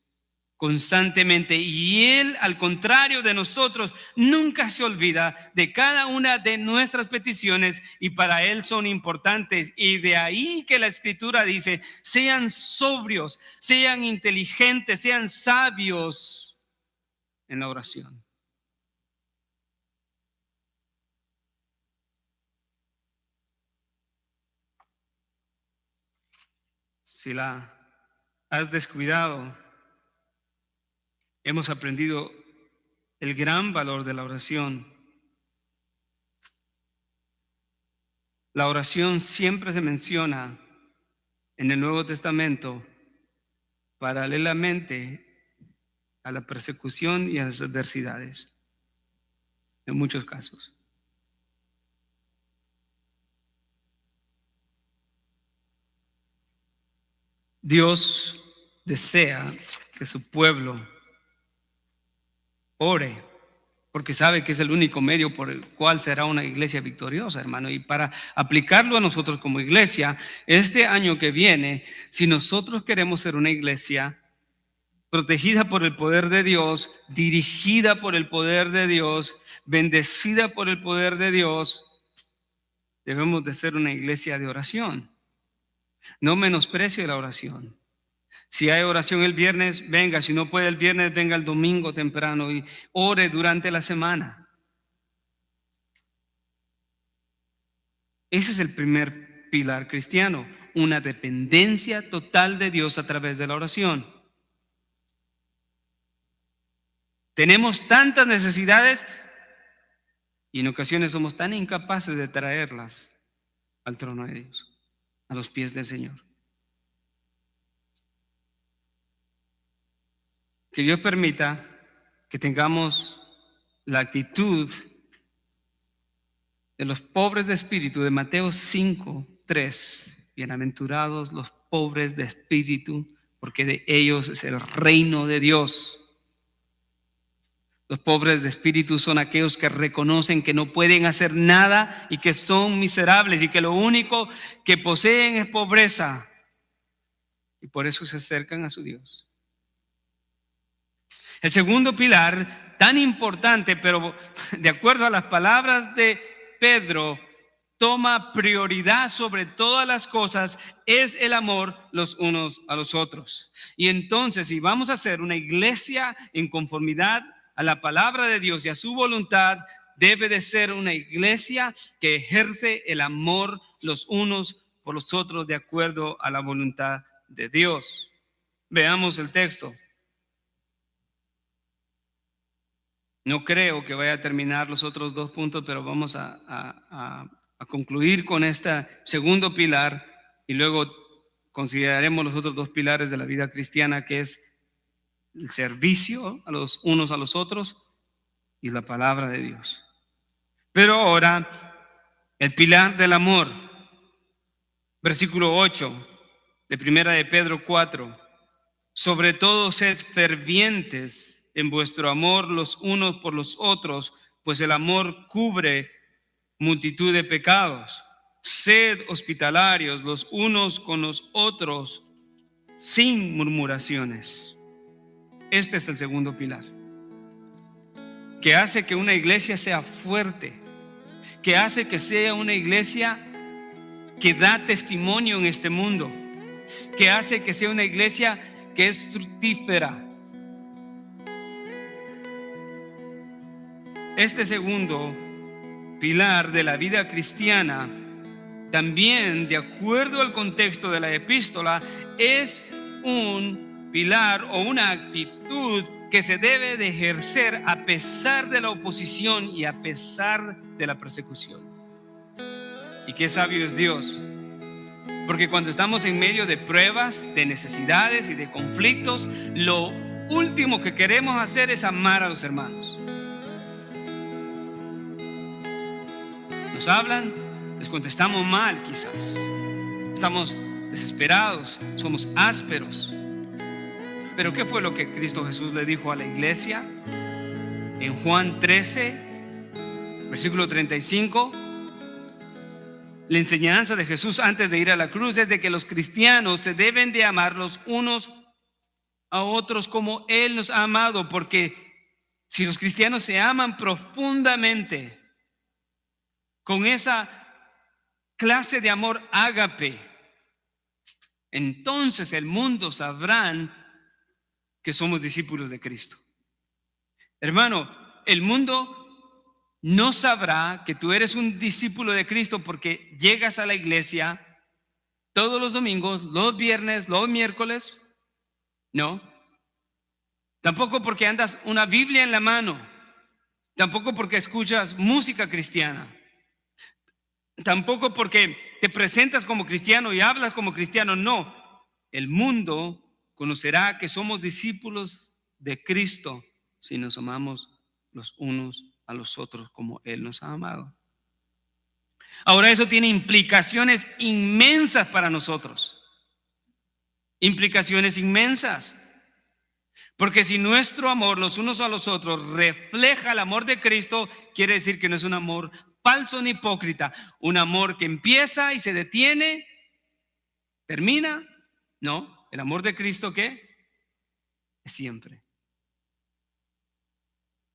constantemente. Y Él, al contrario de nosotros, nunca se olvida de cada una de nuestras peticiones y para Él son importantes. Y de ahí que la Escritura dice, sean sobrios, sean inteligentes, sean sabios en la oración. Si la has descuidado, hemos aprendido el gran valor de la oración. La oración siempre se menciona en el Nuevo Testamento paralelamente a la persecución y a las adversidades, en muchos casos. Dios desea que su pueblo ore porque sabe que es el único medio por el cual será una iglesia victoriosa, hermano. Y para aplicarlo a nosotros como iglesia, este año que viene, si nosotros queremos ser una iglesia protegida por el poder de Dios, dirigida por el poder de Dios, bendecida por el poder de Dios, debemos de ser una iglesia de oración. No menosprecie la oración. Si hay oración el viernes, venga. Si no puede el viernes, venga el domingo temprano y ore durante la semana. Ese es el primer pilar cristiano, una dependencia total de Dios a través de la oración. Tenemos tantas necesidades y en ocasiones somos tan incapaces de traerlas al trono de Dios, a los pies del Señor. Que Dios permita que tengamos la actitud de los pobres de espíritu de Mateo 5:3. Bienaventurados los pobres de espíritu, porque de ellos es el reino de Dios. Los pobres de espíritu son aquellos que reconocen que no pueden hacer nada y que son miserables y que lo único que poseen es pobreza. Y por eso se acercan a su Dios. El segundo pilar, tan importante, pero de acuerdo a las palabras de Pedro, toma prioridad sobre todas las cosas, es el amor los unos a los otros. Y entonces, si vamos a ser una iglesia en conformidad a la palabra de Dios y a su voluntad, debe de ser una iglesia que ejerce el amor los unos por los otros de acuerdo a la voluntad de Dios. Veamos el texto. No creo que vaya a terminar los otros dos puntos, pero vamos a concluir con este segundo pilar y luego consideraremos los otros dos pilares de la vida cristiana, que es el servicio a los unos a los otros y la palabra de Dios. Pero ahora, el pilar del amor, versículo 8 de primera de Pedro 4. Sobre todo sed fervientes en vuestro amor los unos por los otros, pues el amor cubre multitud de pecados. Sed hospitalarios los unos con los otros sin murmuraciones. Este es el segundo pilar, que hace que una iglesia sea fuerte, que hace que sea una iglesia que da testimonio en este mundo, que hace que sea una iglesia que es fructífera. Este segundo pilar de la vida cristiana, también de acuerdo al contexto de la epístola, es un pilar o una actitud que se debe de ejercer a pesar de la oposición y a pesar de la persecución. Y qué sabio es Dios, porque cuando estamos en medio de pruebas, de necesidades y de conflictos, lo último que queremos hacer es amar a los hermanos. Nos hablan, les contestamos mal quizás, estamos desesperados, somos ásperos. Pero ¿qué fue lo que Cristo Jesús le dijo a la iglesia? En Juan 13, versículo 35, la enseñanza de Jesús antes de ir a la cruz es de que los cristianos se deben de amar los unos a otros como Él nos ha amado, porque si los cristianos se aman profundamente, con esa clase de amor ágape, entonces el mundo sabrán que somos discípulos de Cristo. Hermano, el mundo no sabrá que tú eres un discípulo de Cristo porque llegas a la iglesia todos los domingos, los viernes, los miércoles. No. Tampoco porque andas una Biblia en la mano. Tampoco porque escuchas música cristiana. Tampoco porque te presentas como cristiano y hablas como cristiano. No. El mundo conocerá que somos discípulos de Cristo si nos amamos los unos a los otros como Él nos ha amado. Ahora, eso tiene implicaciones inmensas para nosotros. Implicaciones inmensas. Porque si nuestro amor los unos a los otros refleja el amor de Cristo, quiere decir que no es un amor falso ni hipócrita, un amor que empieza y se detiene, termina. No, el amor de Cristo, ¿qué? Es siempre.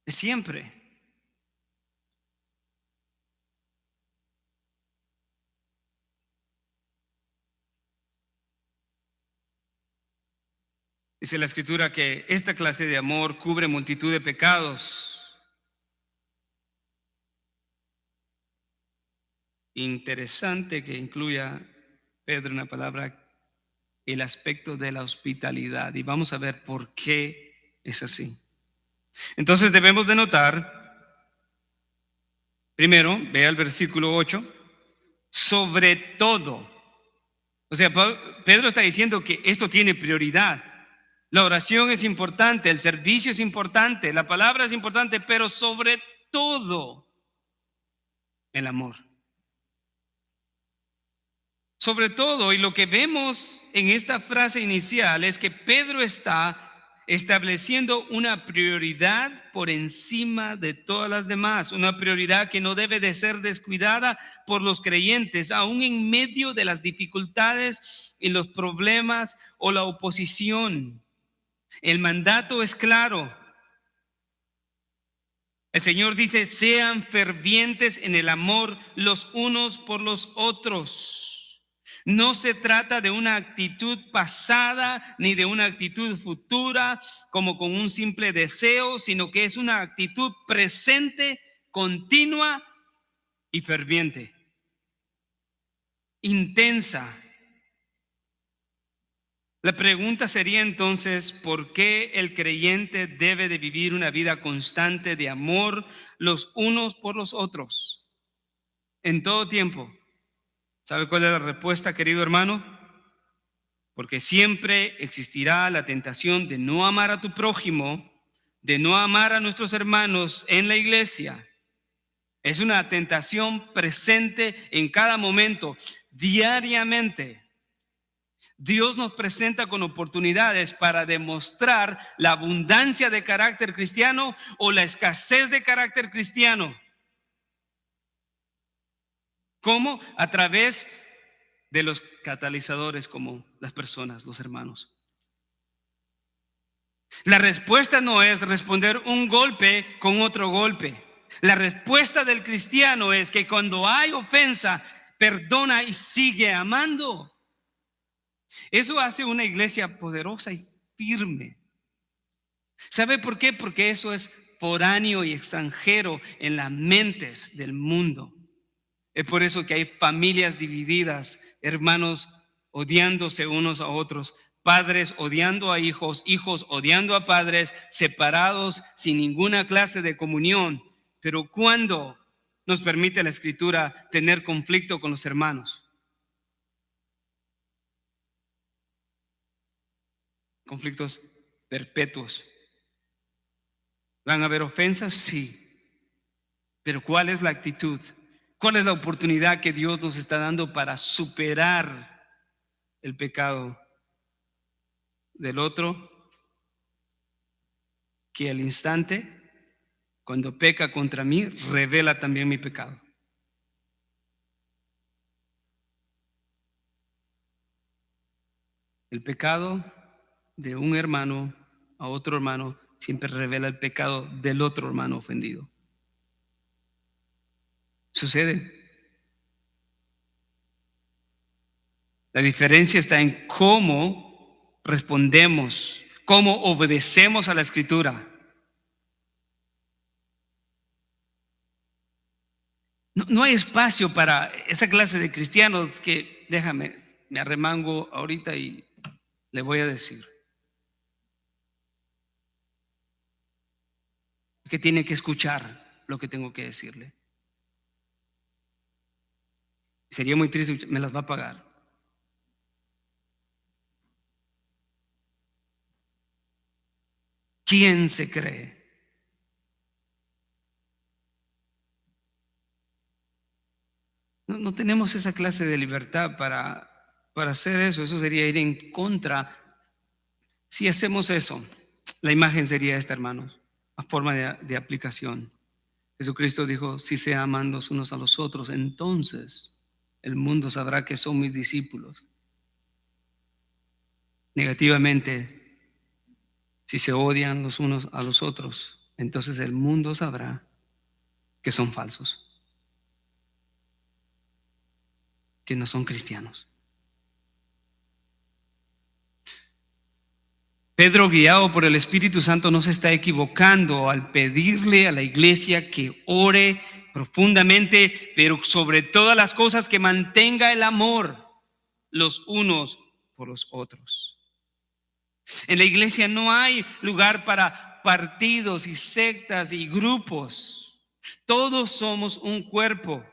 Es siempre. Dice la Escritura que esta clase de amor cubre multitud de pecados. Interesante que incluya Pedro en la palabra el aspecto de la hospitalidad, y vamos a ver por qué es así. Entonces debemos de notar, primero, vea el versículo 8, sobre todo. O sea, Pedro está diciendo que esto tiene prioridad. La oración es importante, el servicio es importante, la palabra es importante, pero sobre todo el amor. Sobre todo, y lo que vemos en esta frase inicial es que Pedro está estableciendo una prioridad por encima de todas las demás, una prioridad que no debe de ser descuidada por los creyentes, aún en medio de las dificultades y los problemas o la oposición. El mandato es claro. El Señor dice: sean fervientes en el amor los unos por los otros. No se trata de una actitud pasada ni de una actitud futura como con un simple deseo, sino que es una actitud presente, continua y ferviente, intensa. La pregunta sería entonces, ¿por qué el creyente debe de vivir una vida constante de amor los unos por los otros en todo tiempo? ¿Sabe cuál es la respuesta, querido hermano? Porque siempre existirá la tentación de no amar a tu prójimo, de no amar a nuestros hermanos en la iglesia. Es una tentación presente en cada momento, diariamente. Dios nos presenta con oportunidades para demostrar la abundancia de carácter cristiano o la escasez de carácter cristiano. ¿Cómo? A través de los catalizadores como las personas, los hermanos. La respuesta no es responder un golpe con otro golpe. La respuesta del cristiano es que cuando hay ofensa, perdona y sigue amando. Eso hace una iglesia poderosa y firme. ¿Sabe por qué? Porque eso es foráneo y extranjero en las mentes del mundo. Es por eso que hay familias divididas, hermanos odiándose unos a otros, padres odiando a hijos, hijos odiando a padres, separados sin ninguna clase de comunión. Pero ¿cuándo nos permite la Escritura tener conflicto con los hermanos? Conflictos perpetuos. ¿Van a haber ofensas? Sí. Pero ¿cuál es la actitud? ¿Cuál es la oportunidad que Dios nos está dando para superar el pecado del otro? Que al instante, cuando peca contra mí, revela también mi pecado. El pecado de un hermano a otro hermano siempre revela el pecado del otro hermano ofendido. Sucede. La diferencia está en cómo respondemos, cómo obedecemos a la Escritura. No hay espacio para esa clase de cristianos que, déjame, me arremango ahorita y le voy a decir que tiene que escuchar lo que tengo que decirle. Sería muy triste, me las va a pagar. ¿Quién se cree? No tenemos esa clase de libertad para hacer eso. Eso sería ir en contra. Si hacemos eso, La imagen sería esta, hermanos, a forma de aplicación. Jesucristo dijo, si se aman los unos a los otros, entonces el mundo sabrá que son mis discípulos. Negativamente, si se odian los unos a los otros, entonces el mundo sabrá que son falsos, que no son cristianos. Pedro, guiado por el Espíritu Santo, no se está equivocando al pedirle a la iglesia que ore profundamente, pero sobre todas las cosas que mantenga el amor los unos por los otros. En la iglesia no hay lugar para partidos y sectas y grupos. Todos somos un cuerpo.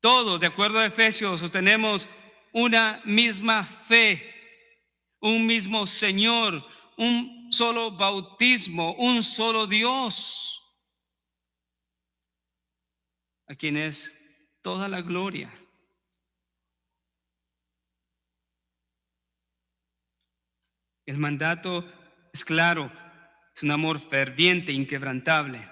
Todos, de acuerdo a Efesios, sostenemos una misma fe, un mismo Señor, un solo bautismo, un solo Dios, a quien es toda la gloria. El mandato es claro, es un amor ferviente, inquebrantable.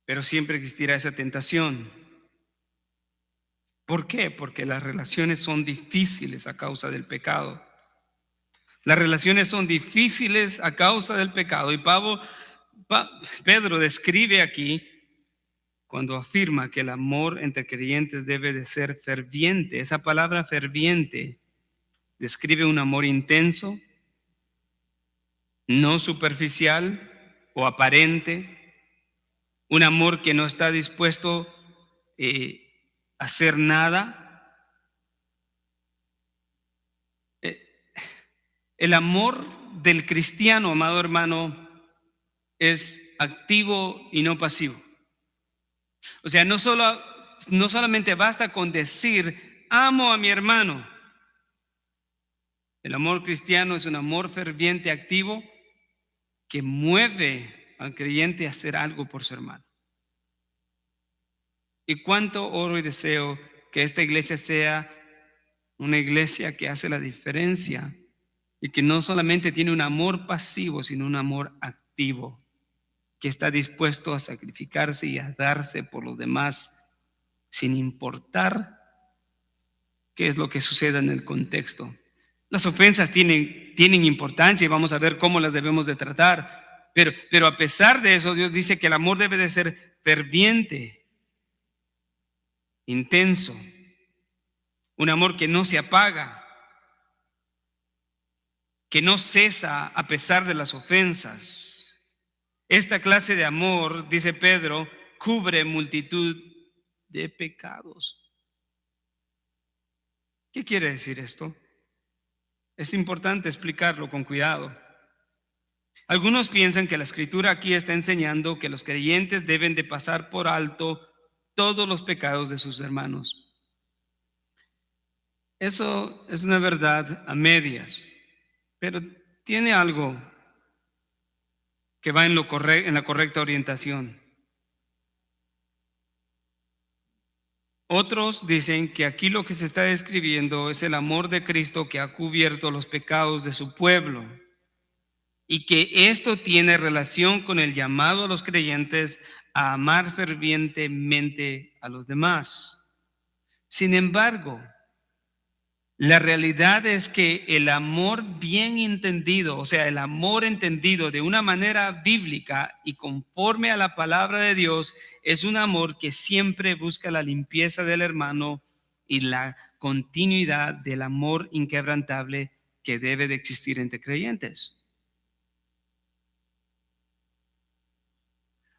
Pero siempre existirá esa tentación. ¿Por qué? Porque las relaciones son difíciles a causa del pecado. Las relaciones son difíciles a causa del pecado. Y Pedro describe aquí cuando afirma que el amor entre creyentes debe de ser ferviente. Esa palabra ferviente describe un amor intenso, no superficial o aparente, un amor que no está dispuesto a hacer nada. El amor del cristiano, amado hermano, es activo y no pasivo. O sea, no solamente basta con decir, amo a mi hermano. El amor cristiano es un amor ferviente, activo, que mueve al creyente a hacer algo por su hermano. Y cuánto oro y deseo que esta iglesia sea una iglesia que hace la diferencia y que no solamente tiene un amor pasivo, sino un amor activo, que está dispuesto a sacrificarse y a darse por los demás sin importar qué es lo que suceda en el contexto. Las ofensas tienen importancia y vamos a ver cómo las debemos de tratar, pero a pesar de eso, Dios dice que el amor debe de ser ferviente, intenso, un amor que no se apaga, que no cesa a pesar de las ofensas. Esta clase de amor, dice Pedro, cubre multitud de pecados. ¿Qué quiere decir esto? Es importante explicarlo con cuidado. Algunos piensan que la escritura aquí está enseñando que los creyentes deben de pasar por alto todos los pecados de sus hermanos. Eso es una verdad a medias, pero tiene algo que va en la correcta orientación. Otros dicen que aquí lo que se está describiendo es el amor de Cristo que ha cubierto los pecados de su pueblo y que esto tiene relación con el llamado a los creyentes a amar fervientemente a los demás. Sin embargo, la realidad es que el amor bien entendido, o sea, el amor entendido de una manera bíblica y conforme a la palabra de Dios, es un amor que siempre busca la limpieza del hermano y la continuidad del amor inquebrantable que debe de existir entre creyentes.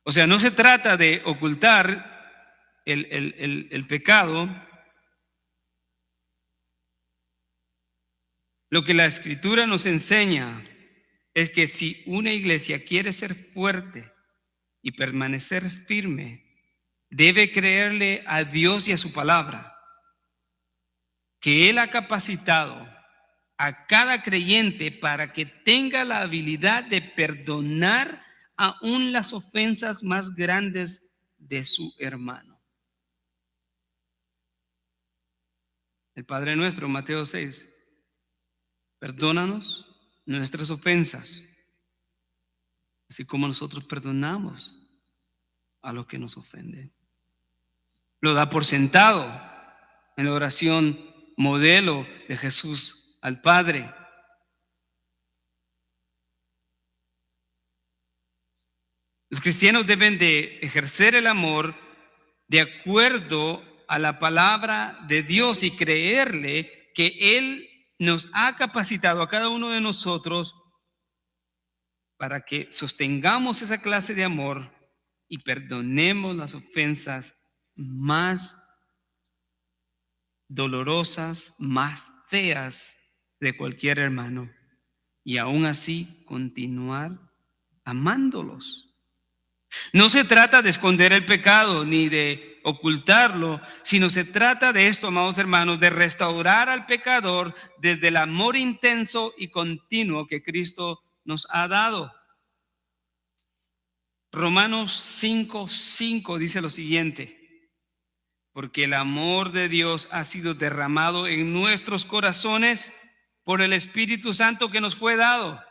O sea, no se trata de ocultar el pecado. Lo que la Escritura nos enseña es que si una iglesia quiere ser fuerte y permanecer firme, debe creerle a Dios y a su palabra, que Él ha capacitado a cada creyente para que tenga la habilidad de perdonar aún las ofensas más grandes de su hermano. el Padre nuestro, Mateo 6. Perdónanos nuestras ofensas, así como nosotros perdonamos a los que nos ofenden. Lo da por sentado en la oración modelo de Jesús al Padre. Los cristianos deben de ejercer el amor de acuerdo a la palabra de Dios y creerle que Él nos ha capacitado a cada uno de nosotros para que sostengamos esa clase de amor y perdonemos las ofensas más dolorosas, más feas de cualquier hermano, y aún así continuar amándolos. No se trata de esconder el pecado ni de ocultarlo, sino se trata de esto, amados hermanos, de restaurar al pecador desde el amor intenso y continuo que Cristo nos ha dado. Romanos 5:5 dice lo siguiente: porque el amor de Dios ha sido derramado en nuestros corazones por el Espíritu Santo que nos fue dado.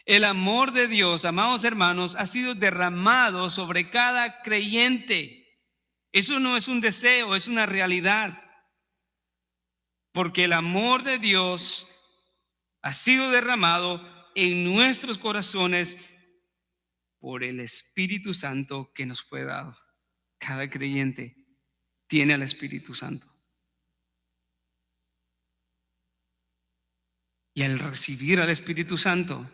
El amor de Dios, amados hermanos, ha sido derramado sobre cada creyente. Eso no es un deseo, es una realidad. Porque el amor de Dios ha sido derramado en nuestros corazones por el Espíritu Santo que nos fue dado. Cada creyente tiene al Espíritu Santo. Y al recibir al Espíritu Santo,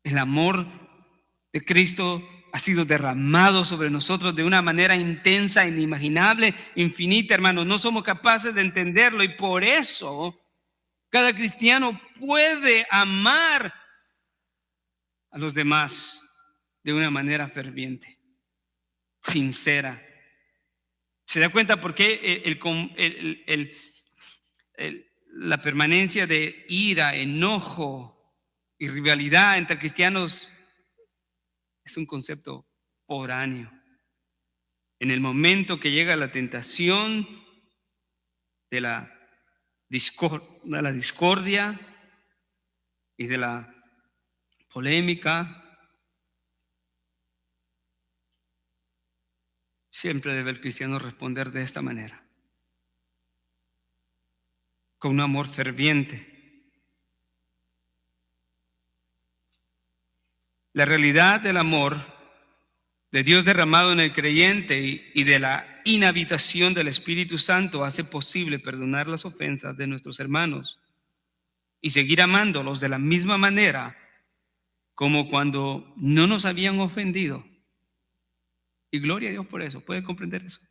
el amor de Cristo ha sido derramado sobre nosotros de una manera intensa, inimaginable, infinita, hermanos. No somos capaces de entenderlo, y por eso cada cristiano puede amar a los demás de una manera ferviente, sincera. ¿Se da cuenta por qué la permanencia de ira, enojo y rivalidad entre cristianos es un concepto foráneo? En el momento que llega la tentación de la discordia y de la polémica, siempre debe el cristiano responder de esta manera, con un amor ferviente. La realidad del amor de Dios derramado en el creyente y de la inhabitación del Espíritu Santo hace posible perdonar las ofensas de nuestros hermanos y seguir amándolos de la misma manera como cuando no nos habían ofendido. Y gloria a Dios por eso. ¿Puede comprender eso?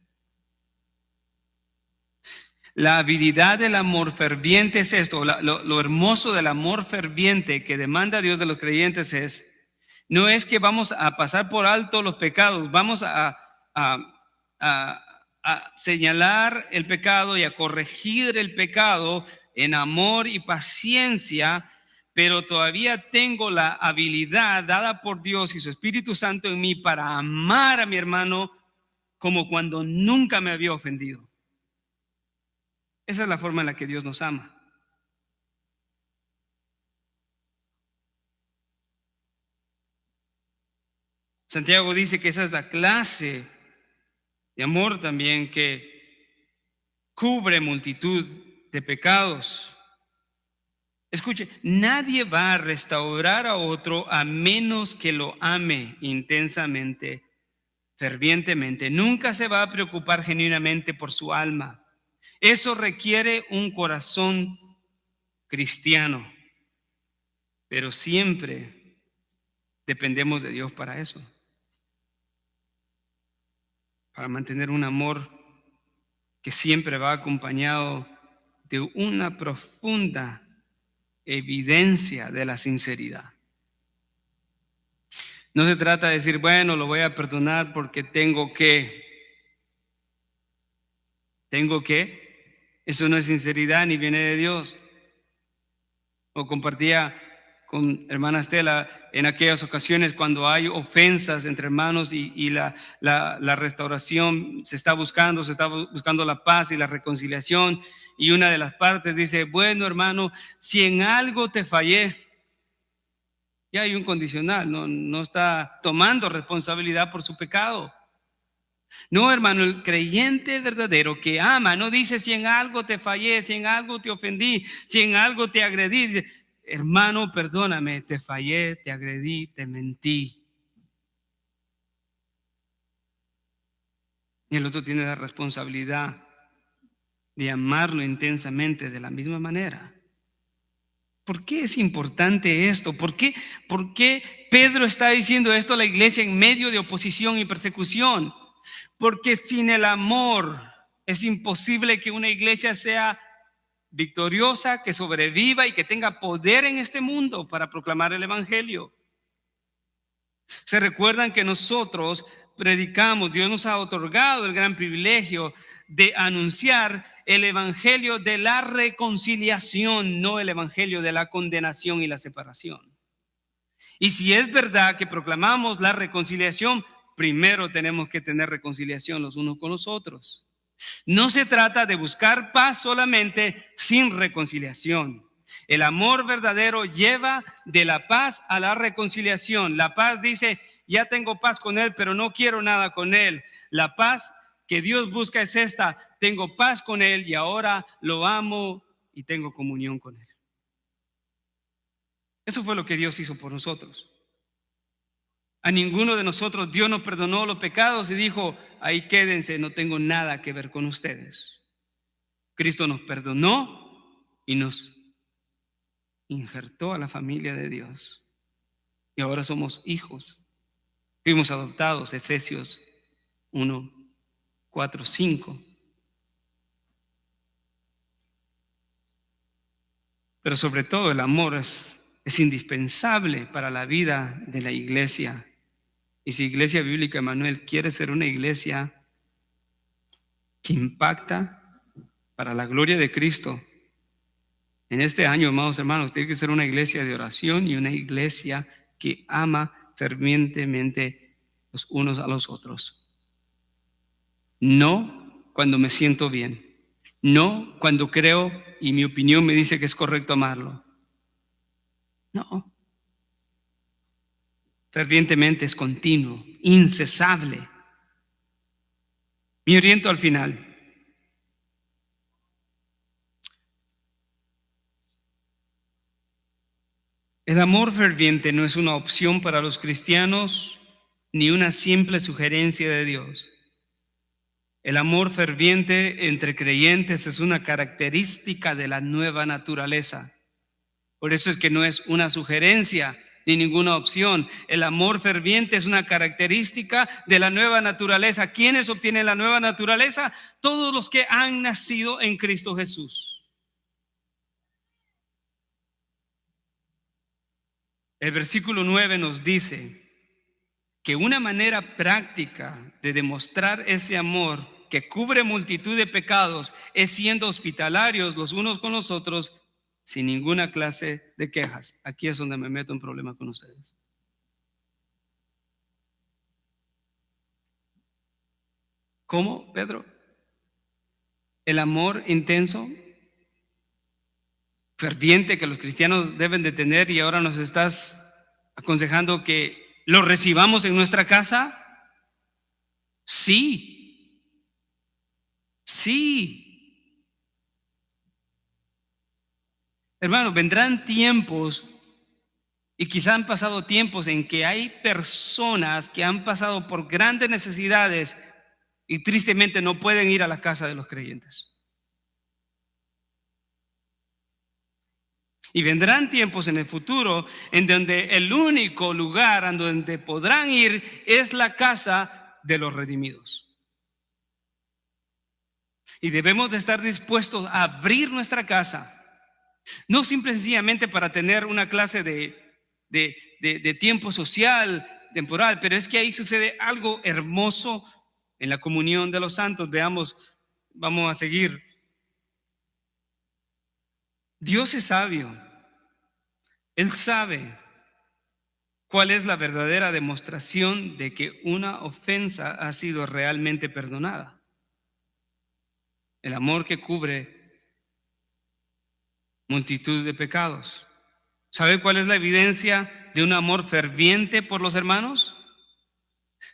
La habilidad del amor ferviente es esto. Lo hermoso del amor ferviente que demanda Dios de los creyentes no es que vamos a pasar por alto los pecados, vamos a señalar el pecado y a corregir el pecado en amor y paciencia, pero todavía tengo la habilidad dada por Dios y su Espíritu Santo en mí para amar a mi hermano como cuando nunca me había ofendido. Esa es la forma en la que Dios nos ama. Santiago dice que esa es la clase de amor también que cubre multitud de pecados. Escuche, nadie va a restaurar a otro a menos que lo ame intensamente, fervientemente. Nunca se va a preocupar genuinamente por su alma. Eso requiere un corazón cristiano, pero siempre dependemos de Dios para eso, para mantener un amor que siempre va acompañado de una profunda evidencia de la sinceridad. No se trata de decir, bueno, lo voy a perdonar porque tengo que. Eso no es sinceridad ni viene de Dios. O compartía con hermana Estela en aquellas ocasiones cuando hay ofensas entre hermanos y la restauración se está buscando la paz y la reconciliación, y una de las partes dice: bueno, hermano, si en algo te fallé. Ya hay un condicional, no está tomando responsabilidad por su pecado. No, hermano, el creyente verdadero que ama no dice: si en algo te fallé, si en algo te ofendí, si en algo te agredí. Dice: hermano, perdóname, te fallé, te agredí, te mentí. Y el otro tiene la responsabilidad de amarlo intensamente de la misma manera. ¿Por qué es importante esto? ¿Por qué Pedro está diciendo esto a la iglesia en medio de oposición y persecución? Porque sin el amor es imposible que una iglesia sea victoriosa, que sobreviva y que tenga poder en este mundo para proclamar el evangelio. Se recuerdan que nosotros predicamos, Dios nos ha otorgado el gran privilegio de anunciar el evangelio de la reconciliación, no el evangelio de la condenación y la separación. Y si es verdad que proclamamos la reconciliación, primero tenemos que tener reconciliación los unos con los otros. No se trata de buscar paz solamente sin reconciliación. El amor verdadero lleva de la paz a la reconciliación. La paz dice: ya tengo paz con él, pero no quiero nada con él. La paz que Dios busca es esta: tengo paz con él y ahora lo amo y tengo comunión con él. Eso fue lo que Dios hizo por nosotros. A ninguno de nosotros Dios nos perdonó los pecados y dijo: ahí quédense, no tengo nada que ver con ustedes. Cristo nos perdonó y nos injertó a la familia de Dios. Y ahora somos hijos. Fuimos adoptados, Efesios 1, 4, 5. Pero sobre todo el amor es indispensable para la vida de la iglesia. Y si Iglesia Bíblica Emanuel quiere ser una iglesia que impacta para la gloria de Cristo, en este año, amados hermanos, tiene que ser una iglesia de oración y una iglesia que ama fervientemente los unos a los otros. No cuando me siento bien, no cuando creo y mi opinión me dice que es correcto amarlo. No. Fervientemente es continuo, incesable. Me oriento al final. El amor ferviente no es una opción para los cristianos ni una simple sugerencia de Dios. El amor ferviente entre creyentes es una característica de la nueva naturaleza. Por eso es que no es una sugerencia ni ninguna opción. El amor ferviente es una característica de la nueva naturaleza. ¿Quiénes obtienen la nueva naturaleza? Todos los que han nacido en Cristo Jesús. El versículo 9 nos dice que una manera práctica de demostrar ese amor que cubre multitud de pecados es siendo hospitalarios los unos con los otros sin ninguna clase de quejas. Aquí es donde me meto en problema con ustedes. ¿Cómo, Pedro? El amor intenso, ferviente que los cristianos deben de tener, y ahora nos estás aconsejando que lo recibamos en nuestra casa. Sí. Hermanos, vendrán tiempos, y quizá han pasado tiempos en que hay personas que han pasado por grandes necesidades y tristemente no pueden ir a la casa de los creyentes. Y vendrán tiempos en el futuro en donde el único lugar a donde podrán ir es la casa de los redimidos. Y debemos de estar dispuestos a abrir nuestra casa, no simple y sencillamente para tener una clase de tiempo social, temporal, pero es que ahí sucede algo hermoso en la comunión de los santos. Veamos, vamos a seguir. Dios es sabio. Él sabe cuál es la verdadera demostración de que una ofensa ha sido realmente perdonada. El amor que cubre multitud de pecados. ¿Sabe cuál es la evidencia de un amor ferviente por los hermanos?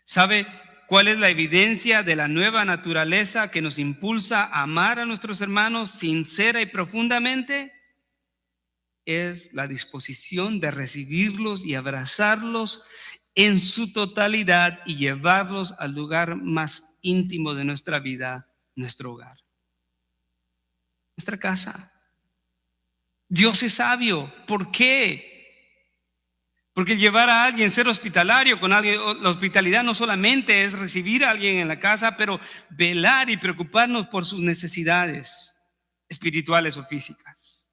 ¿Sabe cuál es la evidencia de la nueva naturaleza que nos impulsa a amar a nuestros hermanos sincera y profundamente? Es la disposición de recibirlos y abrazarlos en su totalidad y llevarlos al lugar más íntimo de nuestra vida, nuestro hogar, nuestra casa. Dios es sabio. ¿Por qué? Porque llevar a alguien, ser hospitalario con alguien, la hospitalidad no solamente es recibir a alguien en la casa, pero velar y preocuparnos por sus necesidades espirituales o físicas.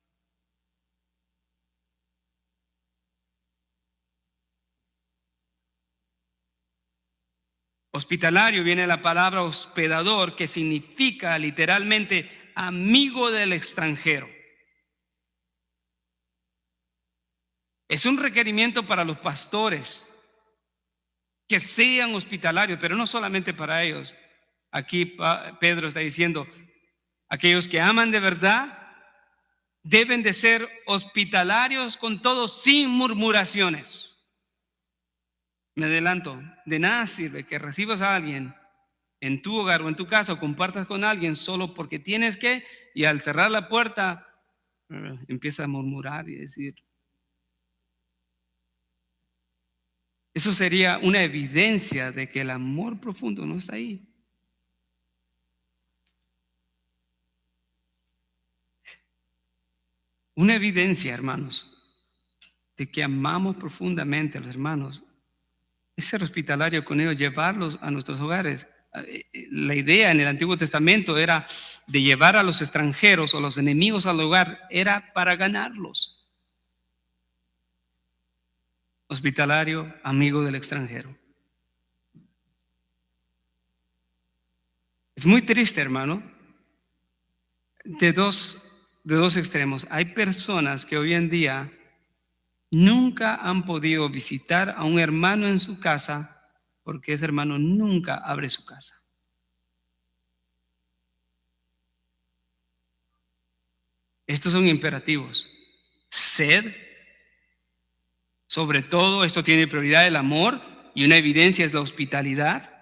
Hospitalario viene la palabra hospedador, que significa literalmente amigo del extranjero. Es un requerimiento para los pastores que sean hospitalarios, pero no solamente para ellos. Aquí Pedro está diciendo, aquellos que aman de verdad deben de ser hospitalarios con todos sin murmuraciones. Me adelanto, de nada sirve que recibas a alguien en tu hogar o en tu casa o compartas con alguien solo porque tienes que, y al cerrar la puerta empieza a murmurar y decir. Eso sería una evidencia de que el amor profundo no está ahí. Una evidencia, hermanos, de que amamos profundamente a los hermanos es ser hospitalario con ellos, llevarlos a nuestros hogares. La idea en el Antiguo Testamento era de llevar a los extranjeros o los enemigos al hogar, era para ganarlos. Hospitalario, amigo del extranjero. Es muy triste, hermano, de dos extremos. Hay personas que hoy en día nunca han podido visitar a un hermano en su casa porque ese hermano nunca abre su casa. Estos son imperativos. Sed, sobre todo, esto tiene prioridad el amor y una evidencia es la hospitalidad.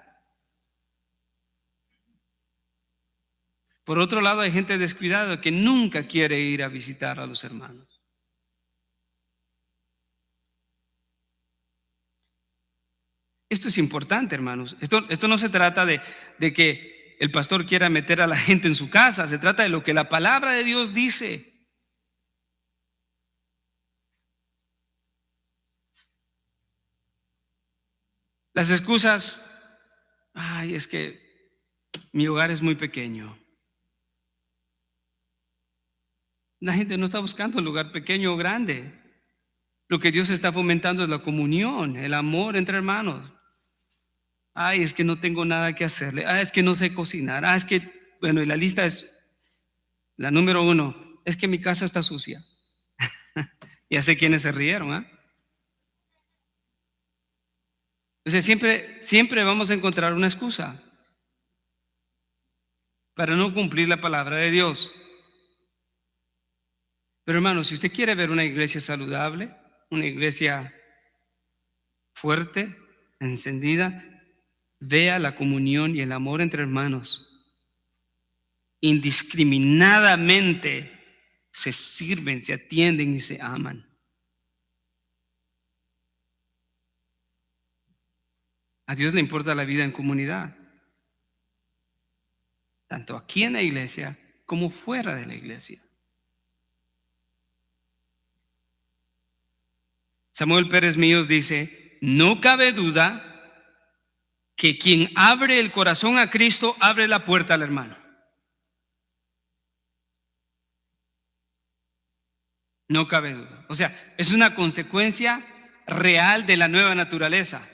Por otro lado, hay gente descuidada que nunca quiere ir a visitar a los hermanos. Esto es importante, hermanos. Esto no se trata de que el pastor quiera meter a la gente en su casa. Se trata de lo que la palabra de Dios dice. Las excusas, ay, es que mi hogar es muy pequeño. La gente no está buscando el lugar pequeño o grande. Lo que Dios está fomentando es la comunión, el amor entre hermanos. Ay, es que no tengo nada que hacerle. Ah, es que no sé cocinar. Ah, es que, bueno, y la lista es la número 1. Es que mi casa está sucia. Ya sé quiénes se rieron, ¿ah? O sea, siempre vamos a encontrar una excusa para no cumplir la palabra de Dios. Pero hermano, si usted quiere ver una iglesia saludable, una iglesia fuerte, encendida, vea la comunión y el amor entre hermanos. Indiscriminadamente se sirven, se atienden y se aman. A Dios le importa la vida en comunidad, tanto aquí en la iglesia como fuera de la iglesia. Samuel Pérez Míos dice, no cabe duda que quien abre el corazón a Cristo abre la puerta al hermano. No cabe duda. O sea, es una consecuencia real de la nueva naturaleza.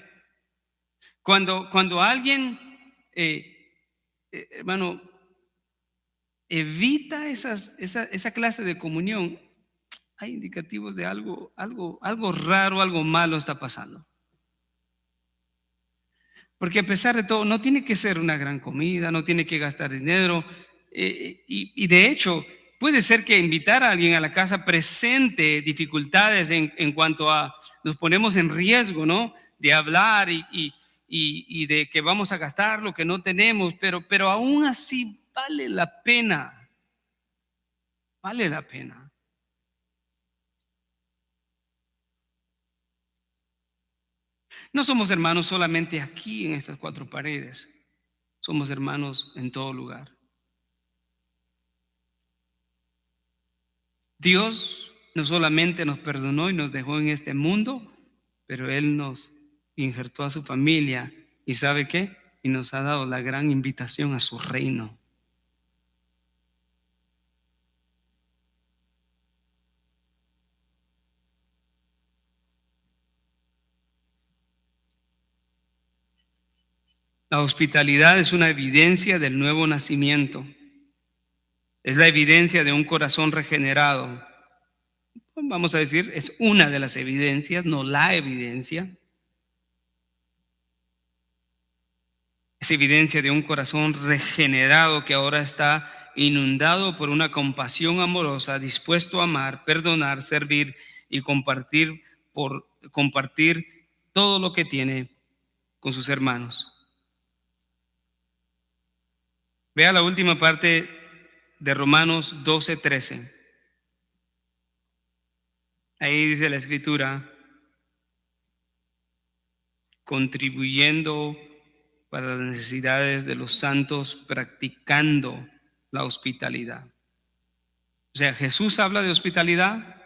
Cuando alguien, hermano, evita esa clase de comunión, hay indicativos de algo raro, algo malo está pasando. Porque a pesar de todo, no tiene que ser una gran comida, no tiene que gastar dinero. Y de hecho, puede ser que invitar a alguien a la casa presente dificultades en cuanto a nos ponemos en riesgo, ¿no? De hablar y de que vamos a gastar lo que no tenemos, pero aún así vale la pena. Vale la pena. No somos hermanos solamente aquí en estas 4 paredes. Somos hermanos en todo lugar. Dios no solamente nos perdonó y nos dejó en este mundo, pero Él nos injertó a su familia y ¿sabe qué? Y nos ha dado la gran invitación a su reino. La hospitalidad es una evidencia del nuevo nacimiento. Es la evidencia de un corazón regenerado. Vamos a decir, es una de las evidencias, no la evidencia. Es evidencia de un corazón regenerado que ahora está inundado por una compasión amorosa, dispuesto a amar, perdonar, servir y compartir todo lo que tiene con sus hermanos. Vea la última parte de Romanos 12:13. Ahí dice la Escritura, contribuyendo para las necesidades de los santos, practicando la hospitalidad. O sea, Jesús habla de hospitalidad,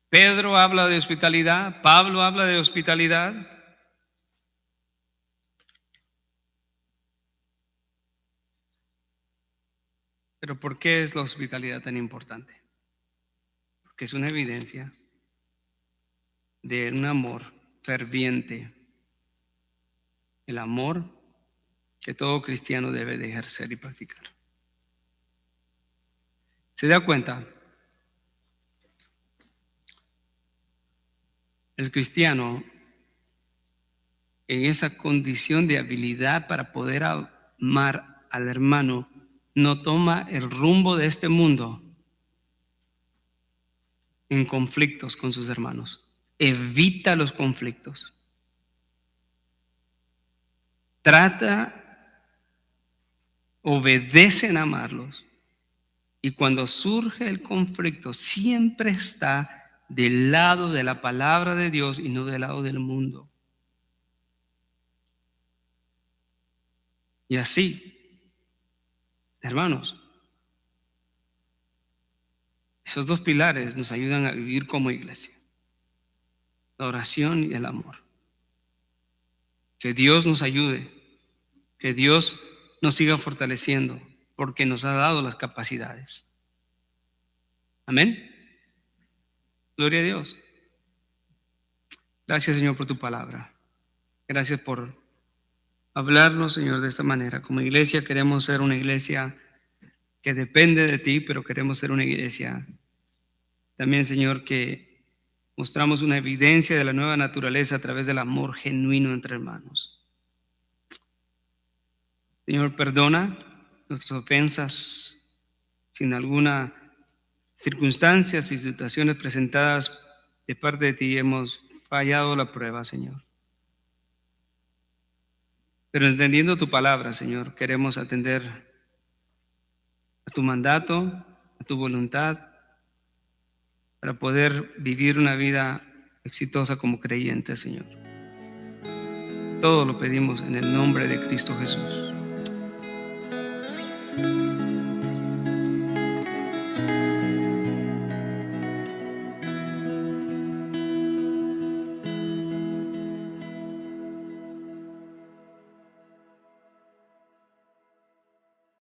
Pedro habla de hospitalidad, Pablo habla de hospitalidad. Pero ¿por qué es la hospitalidad tan importante? Porque es una evidencia de un amor ferviente, el amor que todo cristiano debe de ejercer y practicar. ¿Se da cuenta? El cristiano, en esa condición de habilidad para poder amar al hermano, no toma el rumbo de este mundo en conflictos con sus hermanos. Evita los conflictos. Obedece en amarlos. Y cuando surge el conflicto, siempre está del lado de la palabra de Dios y no del lado del mundo. Y así, hermanos, esos 2 pilares nos ayudan a vivir como iglesia: la oración y el amor. Que Dios nos ayude, que Dios nos siga fortaleciendo, porque nos ha dado las capacidades. Amén. Gloria a Dios. Gracias, Señor, por tu palabra. Gracias por hablarnos, Señor, de esta manera. Como iglesia queremos ser una iglesia que depende de ti, pero queremos ser una iglesia también, Señor, que mostramos una evidencia de la nueva naturaleza a través del amor genuino entre hermanos. Señor, perdona nuestras ofensas, sin alguna circunstancias y situaciones presentadas de parte de ti hemos fallado la prueba, Señor. Pero entendiendo tu palabra, Señor, queremos atender a tu mandato, a tu voluntad, para poder vivir una vida exitosa como creyentes, Señor. Todo lo pedimos en el nombre de Cristo Jesús.